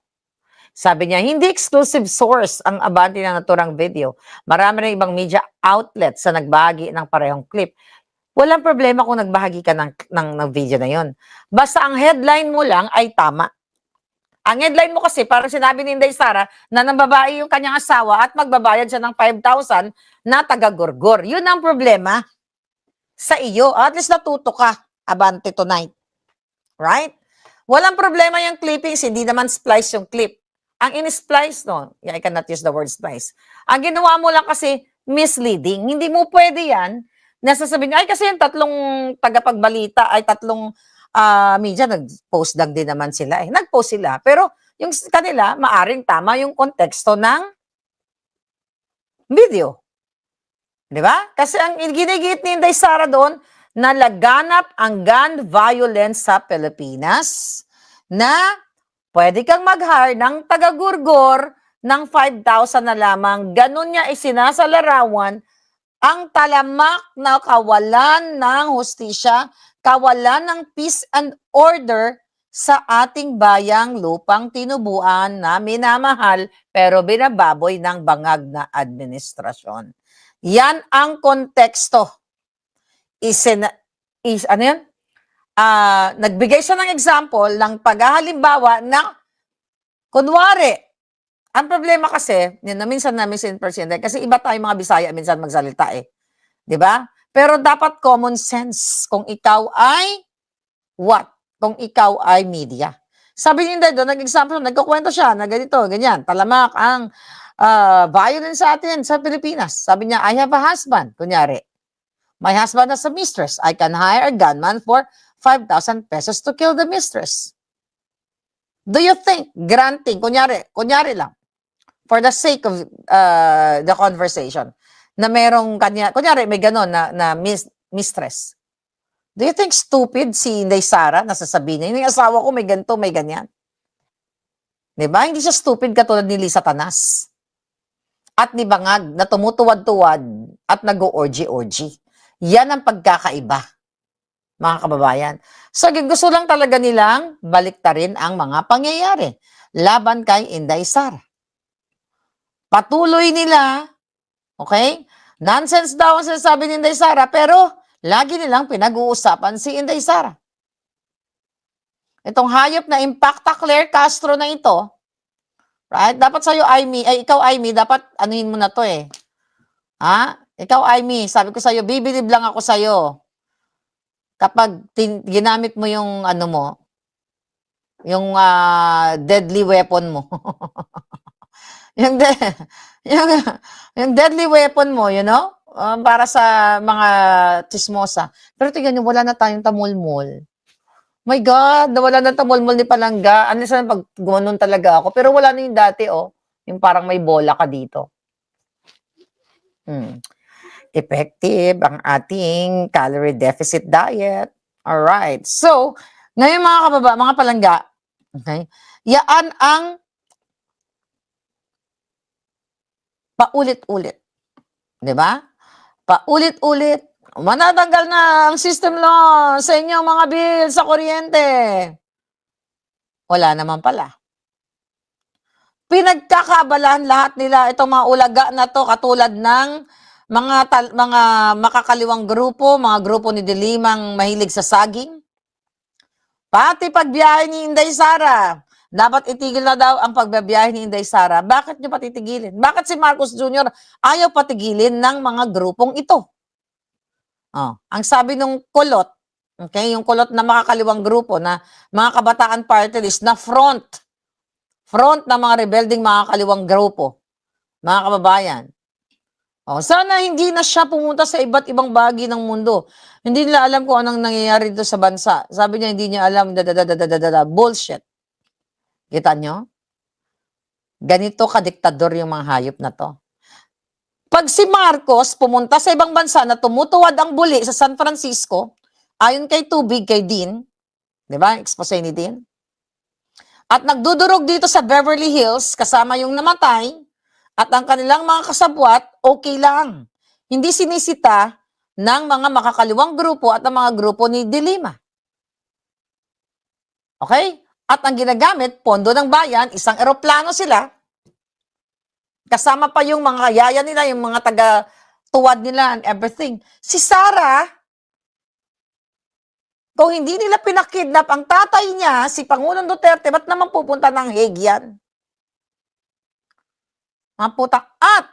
Sabi niya, hindi exclusive source ang Abante ng naturang video. Marami ring ibang media outlet sa nagbahagi ng parehong clip. Walang problema kung nagbahagi ka ng video na yon. Basta ang headline mo lang ay tama. Ang headline mo kasi, parang sinabi ni Inday Sara, na nang babae yung kanyang asawa at magbabayad siya ng 5,000 na taga-gurgur. Yun ang problema sa iyo. At least natuto ka, Abante tonight. Right? Walang problema yung clippings, hindi naman splice yung clip. Ang in-splice, I cannot use the word splice. Ang ginawa mo lang kasi misleading. Hindi mo pwede yan nasasabihin, kasi yung tatlong tagapagbalita, ay tatlong media, nag-post lang din naman sila. Nag-post sila. Pero yung kanila, maaring tama yung konteksto ng video. Di ba? Kasi ang ginigit ni Inday Sara doon, na laganap ang gun violence sa Pilipinas, na pwede kang mag-hire ng taga-gurgor ng 5,000 na lamang. Ganun niya isinasalarawan ang talamak na kawalan ng hustisya, kawalan ng peace and order sa ating bayang lupang tinubuan na minamahal pero binababoy ng bangag na administrasyon. Yan ang konteksto. Ano yun? Nagbigay siya ng example ng paghahalimbawa na, kunwari, ang problema kasi, yun na minsan kasi iba tayo mga Bisaya minsan magsalita eh. Di ba? Pero dapat common sense kung ikaw ay what? Kung ikaw ay media. Sabi niya doon, nag-example, nagkukwento siya na ganito, ganyan, talamak ang violence sa atin sa Pilipinas. Sabi niya, I have a husband, kunyari. My husband has a mistress. I can hire a gunman for 5,000 pesos to kill the mistress. Do you think, granting, kunyari lang, for the sake of the conversation, na merong kanya, kunyari may ganon na mistress. Do you think stupid si Inday Sara na sasabihin niya, yung asawa ko may ganito, may ganyan? Diba? Hindi siya stupid katulad ni Lisa Tanas. At ni Bangag na tumutuwad-tuwad at nag-o-orgy-orgy. Yan ang pagkakaiba, mga kababayan. So, gusto lang talaga nilang baliktarin ang mga pangyayari laban kay Inday Sara. Patuloy nila, okay? Nonsense daw ang sinasabi ni Inday Sara, pero lagi nilang pinag-uusapan si Inday Sara. Itong hayop na Impacta Claire Castro na ito, right? Dapat sa'yo, ikaw, Aimee, dapat anuhin mo na to eh. Ha? Ikaw, Aimee, sabi ko sa'yo, bibilib lang ako sa'yo. Kapag ginamit mo yung ano mo, yung deadly weapon mo. yung deadly weapon mo, you know? Para sa mga chismosa. Pero tingnan nyo, wala na tayong tamulmol. My God, nawala na tamulmol ni Palangga. Ano sa pag gumanon talaga ako. Pero wala na yung dati, oh. Yung parang may bola ka dito. Effective ang ating calorie deficit diet. Alright. So, ngayon mga Palangga, okay, yaan ang paulit-ulit. Diba? Paulit-ulit. Manatanggal na ang system law sa inyo mga bill sa kuryente. Wala naman pala. Pinagkakaabalahan lahat nila itong mga ulaga na to katulad ng mga makakaliwang grupo, mga grupo ni Dilimang mahilig sa saging. Pati pagbiyahe ni Inday Sara, dapat itigil na daw ang pagbiyahe ni Inday Sara. Bakit nyo patitigilin? Bakit si Marcos Jr. ayaw patigilin ng mga grupong ito? Ang sabi nung kulot, okay, yung kulot na makakaliwang grupo na mga kabataan party list na front na mga rebelding makakaliwang grupo, mga kababayan. Sana hindi na siya pumunta sa iba't ibang bahagi ng mundo. Hindi nila alam kung anong nangyayari dito sa bansa. Sabi niya, hindi niya alam, bullshit. Kita nyo? Ganito kadiktador yung mga hayop na to. Pag si Marcos pumunta sa ibang bansa na tumutuwad ang buli sa San Francisco, ayon kay Tubig, kay Dean, di ba? Expose ni Dean. At nagdudurog dito sa Beverly Hills, kasama yung namatay, at ang kanilang mga kasabwat, okay lang. Hindi sinisita ng mga makakaliwang grupo at ang mga grupo ni Dilima. Okay? At ang ginagamit, pondo ng bayan, isang eroplano sila, kasama pa yung mga yaya nila, yung mga taga-tuwad nila and everything. Si Sara, kung hindi nila pinakidnap ang tatay niya, si Pangulong Duterte, ba't naman pupunta ng Hague yan? Mga puta. At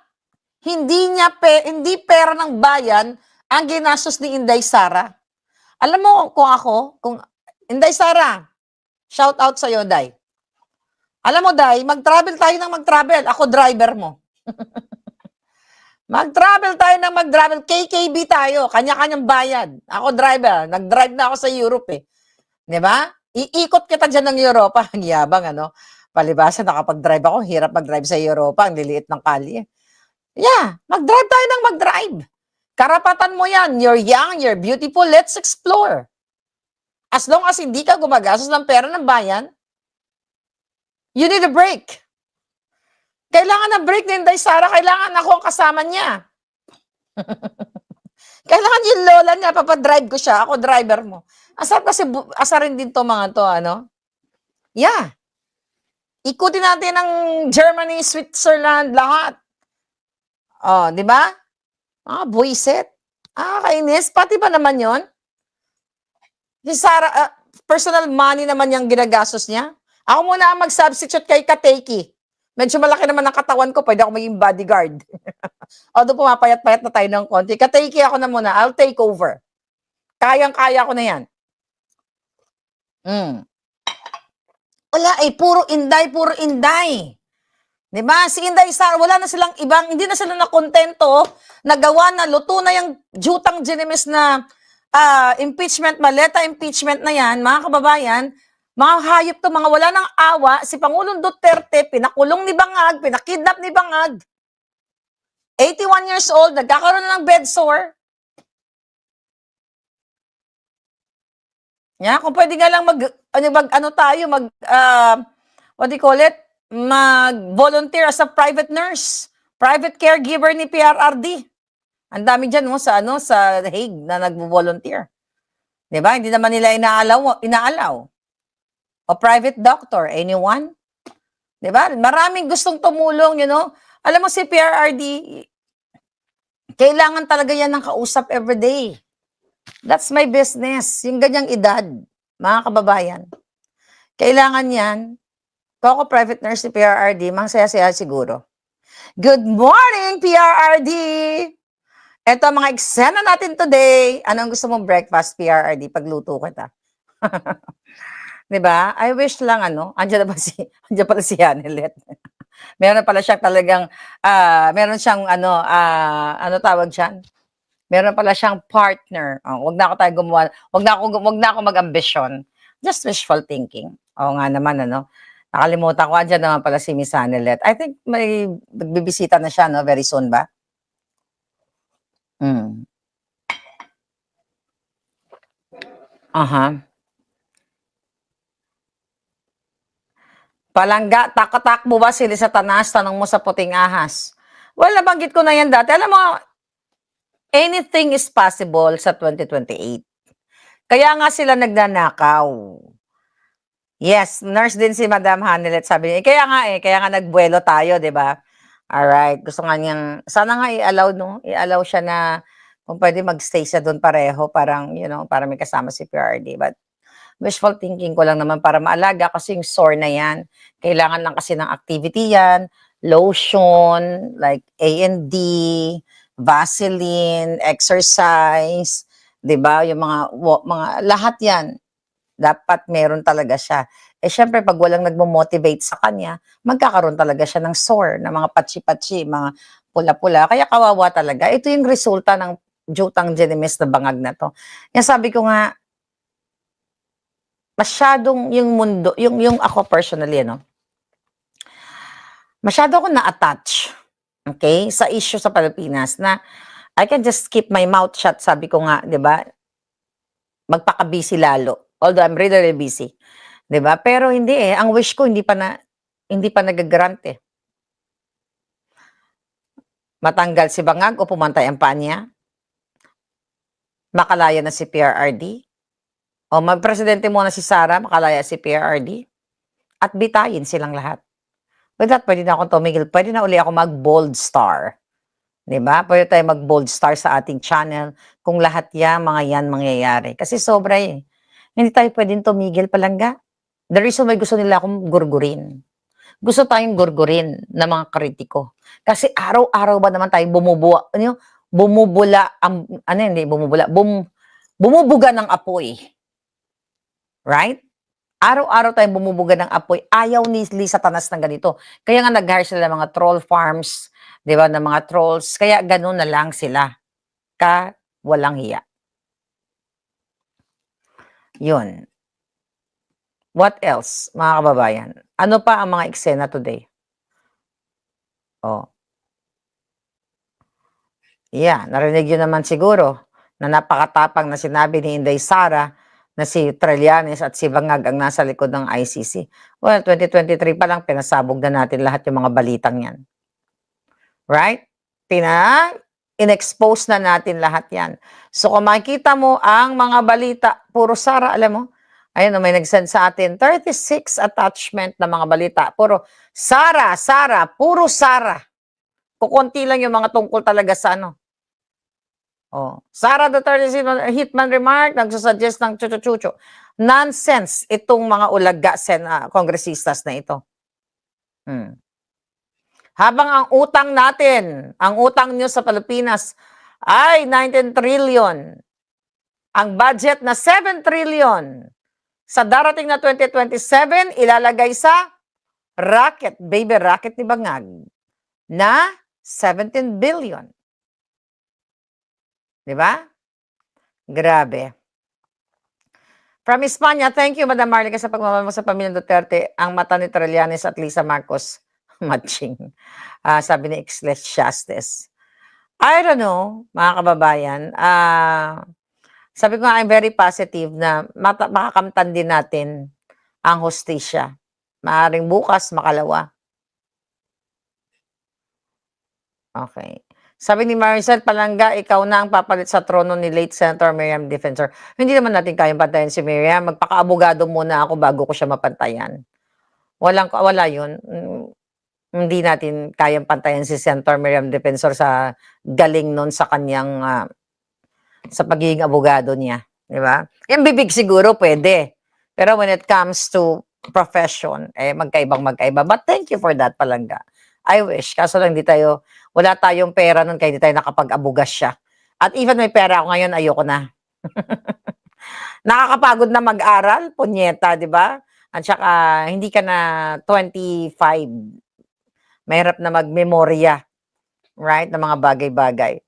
hindi pera ng bayan ang ginastos ni Inday Sara. Alam mo kung Inday Sara, shout out sa'yo, Day. Alam mo, Day, mag-travel tayo ng mag-travel. Ako driver mo. Mag-travel tayo ng mag-travel. KKB tayo. Kanya-kanyang bayad. Ako driver. Nag-drive na ako sa Europe eh. Di ba? Iikot kita dyan ng Europa. Ang yabang, ano? Palibasa, nakapag-drive ako. Hirap mag-drive sa Europa. Ang liliit ng kalye. Yeah, mag-drive tayo ng mag-drive. Karapatan mo yan. You're young, you're beautiful. Let's explore. As long as hindi ka gumagastos ng pera ng bayan, you need a break. Kailangan ng break ni Inday Sara. Kailangan ako ang kasama niya. Kailangan yung lola niya, papadrive ko siya. Ako driver mo. Asar kasi, asarin din to mga to, ano? Yeah. Ikutin natin ang Germany, Switzerland, lahat. Oh, di ba? Buisit. Kainis. Pati ba naman yon? Si Sarah, personal money naman yung ginagastos niya. Ako muna ang mag-substitute kay Kateki. Medyo malaki naman ang katawan ko, pwede ako maging bodyguard. Although pumapayat-payat na tayo ng konti. Kateki ako na muna, I'll take over. Kayang-kaya ko na yan. Wala puro Inday. Diba? Si Inday Sara, wala na silang ibang, hindi na sila nakontento, nagawa na, luto na yung jutang ginimis na impeachment, maleta impeachment na yan, mga kababayan, mga hayop to, mga wala ng awa, si Pangulong Duterte, pinakulong ni Bangag, pinakidnap ni Bangag, 81 years old, nagkakaroon na ng bed sore. Yeah, kung pwede nga lang what do you call it? Mag-volunteer as a private nurse, private caregiver ni PRRD. Ang dami dyan sa Hague na nagvo-volunteer. 'Di ba? Hindi naman nila inaalaw. O private doctor, anyone? 'Di ba? Maraming gustong tumulong, Alam mo si PRRD, kailangan talaga yan ng kausap everyday. That's my business. Yung ganyang edad, mga kababayan. Kailangan yan. Kung ako private nurse si PRRD, saya-saya siguro. Good morning, PRRD! Ito ang mga eksena natin today. Anong gusto mong breakfast, PRRD? Pagluto kita. Diba? I wish lang, andyan pala si Yanelet. Meron pala siya talagang, meron siyang, tawag dyan? Meron pala siyang partner. Wag na ako mag-ambisyon. Just wishful thinking. Oo nga naman, nakalimutan ko, andyan naman pala si Miss Yanelet. I think may magbibisita na siya, very soon ba? Palangga, takatak mo ba sila sa tanas? Tanong mo sa puting ahas. Well, nabanggit ko na yan dati. Alam mo, anything is possible sa 2028. Kaya nga sila nagnanakaw. Yes, nurse din si Madam Hanelet, sabi niya. Kaya nga nagbuelo tayo, di ba? Alright, gusto nga niyang, sana nga i-allow siya na kung pwede magstay siya doon pareho, parang, para may kasama si PRD. But wishful thinking ko lang naman para maalaga kasi yung sore na yan. Kailangan lang kasi ng activity yan, lotion, like A&D, Vaseline, exercise, 'di ba? Yung mga lahat 'yan dapat meron talaga siya. Syempre pag walang nagmo-motivate sa kanya, magkakaroon talaga siya ng sore, ng mga patsi-patsi, mga pula-pula. Kaya kawawa talaga. Ito yung resulta ng jutang genimis na bangag na to. Yan sabi ko nga, masyadong yung mundo, yung ako personally, masyado ako na-attach, okay, sa issue sa Pilipinas na I can just keep my mouth shut, sabi ko nga, 'di ba? Magpaka-busy lalo. Although I'm really, really busy. 'Di ba? Pero hindi ang wish ko hindi pa nagagrant Matanggal si Bangag o pumantay ang paa niya. Makalaya na si PRRD. O magpresidente muna si Sara, makalaya si PRRD. At bitayin silang lahat. With that, pwede na akong tumigil. Pwede na uli ako mag-bold star. Diba? Pwede tayo mag-bold star sa ating channel kung lahat mga yan mangyayari. Kasi sobra Hindi tayo pwedeng tumigil palangga. The reason why gusto nila akong gurgurin. Gusto tayong gurgurin na mga kritiko. Kasi araw-araw ba naman tayo bumubuga ng apoy. Right? Araw-araw tayong bumubuga ng apoy. Ayaw ni Satanas ng ganito. Kaya nga nag-hire sila ng mga troll farms, di ba, ng mga trolls. Kaya ganun na lang sila. Walang hiya. Yun. What else, mga kababayan? Ano pa ang mga eksena today? Oh. Yeah, narinig yun naman siguro na napakatapang na sinabi ni Inday Sara na si Trillanes at si Bangag ang nasa likod ng ICC. Well, 2023 pa lang, pinasabog na natin lahat yung mga balitang yan. Right? In-expose na natin lahat yan. So kung makikita mo ang mga balita, puro Sara, alam mo, ayun, may nag-send sa atin, 36 attachment na mga balita. Puro Sara, puro Sara. Kukunti lang yung mga tungkol talaga sa ano. Oh. Sara Duterte hitman remark, nagsusuggest ng chuchu-chuchu. Nonsense itong mga ulaga kongresistas na ito. Habang ang utang natin, ang utang nyo sa Pilipinas ay 19 trillion. Ang budget na 7 trillion. Sa darating na 2027, ilalagay sa racket, baby racket ni Bangag, na 17 billion. Diba? Grabe. From Espanya, thank you, Madam Marlica, sa pagmamahal sa pamilyang Duterte. Ang mata ni Trillanes at Lisa Marcos matching. Sabi ni Ecclesiastes. I don't know, mga kababayan. Sabi ko nga, I'm very positive na makakamtan din natin ang hostisya. Maaring bukas, makalawa. Okay. Sabi ni Maricel Palanga, ikaw na ang papalit sa trono ni late Senator Miriam Defensor. Hindi naman natin kayang pantayan si Miriam. Magpaka-abogado muna ako bago ko siya mapantayan. Wala yun. Hindi natin kayang pantayan si Senator Miriam Defensor sa galing nun sa kanyang sa pagiging abogado niya. Di ba? Yung bibig siguro pwede. Pero when it comes to profession, magkaiba. But thank you for that, Palanga. I wish. Kaso lang wala tayong pera nun kaya hindi tayo nakapag-abugas siya. At even may pera ako ngayon, ayoko na. Nakakapagod na mag-aral, punyeta, di ba? At saka, hindi ka na 25. Mahirap na mag-memorya, right, ng mga bagay-bagay.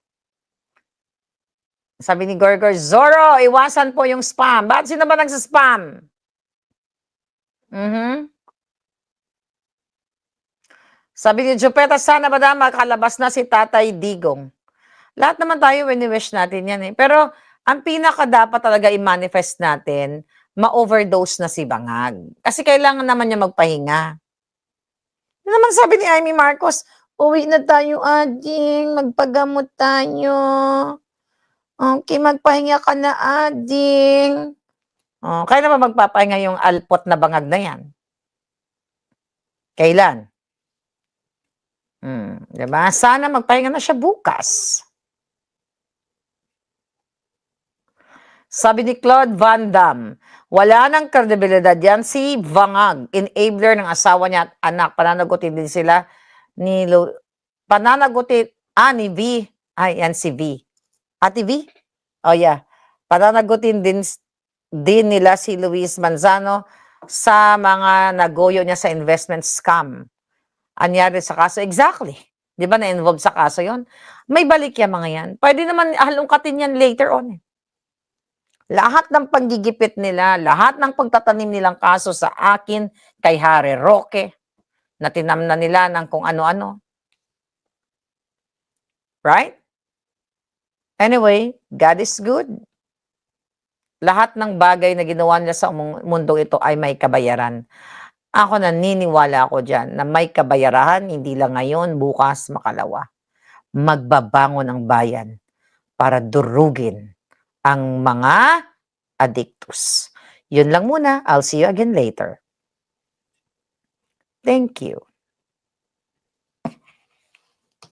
Sabi ni Gorgor, Zorro, iwasan po yung spam. Bakit sino ba nagsa-spam? Sabi ni Jupeta, sana ba makalabas na si Tatay Digong? Lahat naman tayo, wini-wish natin yan eh. Pero, ang pinaka dapat talaga i-manifest natin, ma-overdose na si Bangag. Kasi kailangan naman niya magpahinga. Ano naman sabi ni Amy Marcos, uwi na tayo, Ading, magpagamot tayo. Okay, magpahinga ka na, Ading. Kailan ba magpapahinga yung alpot na Bangag na yan? Kailan? Diba? Sana magpahinga na siya bukas. Sabi ni Claude Van Damme, wala nang kredibilidad yan si Bangag, enabler ng asawa niya at anak. Pananagutin din sila ni ni V. Ay, yan si V. Ate V? Oh yeah. Pananagutin din nila si Luis Manzano sa mga nagoyo niya sa investment scam. Anyari sa kaso? Exactly. Di ba na-involved sa kaso yon? May balik yan mga yan. Pwede naman halongkatin yan later on. Lahat ng panggigipit nila, lahat ng pagtatanim nilang kaso sa akin, kay Harry Roque, na tinamnan nila ng kung ano-ano. Right? Anyway, God is good. Lahat ng bagay na ginawa nila sa mundong ito ay may kabayaran. Ako naniniwala ako dyan na may kabayarahan, hindi lang ngayon, bukas, makalawa. Magbabangon ang bayan para durugin ang mga addictus. Yun lang muna. I'll see you again later. Thank you.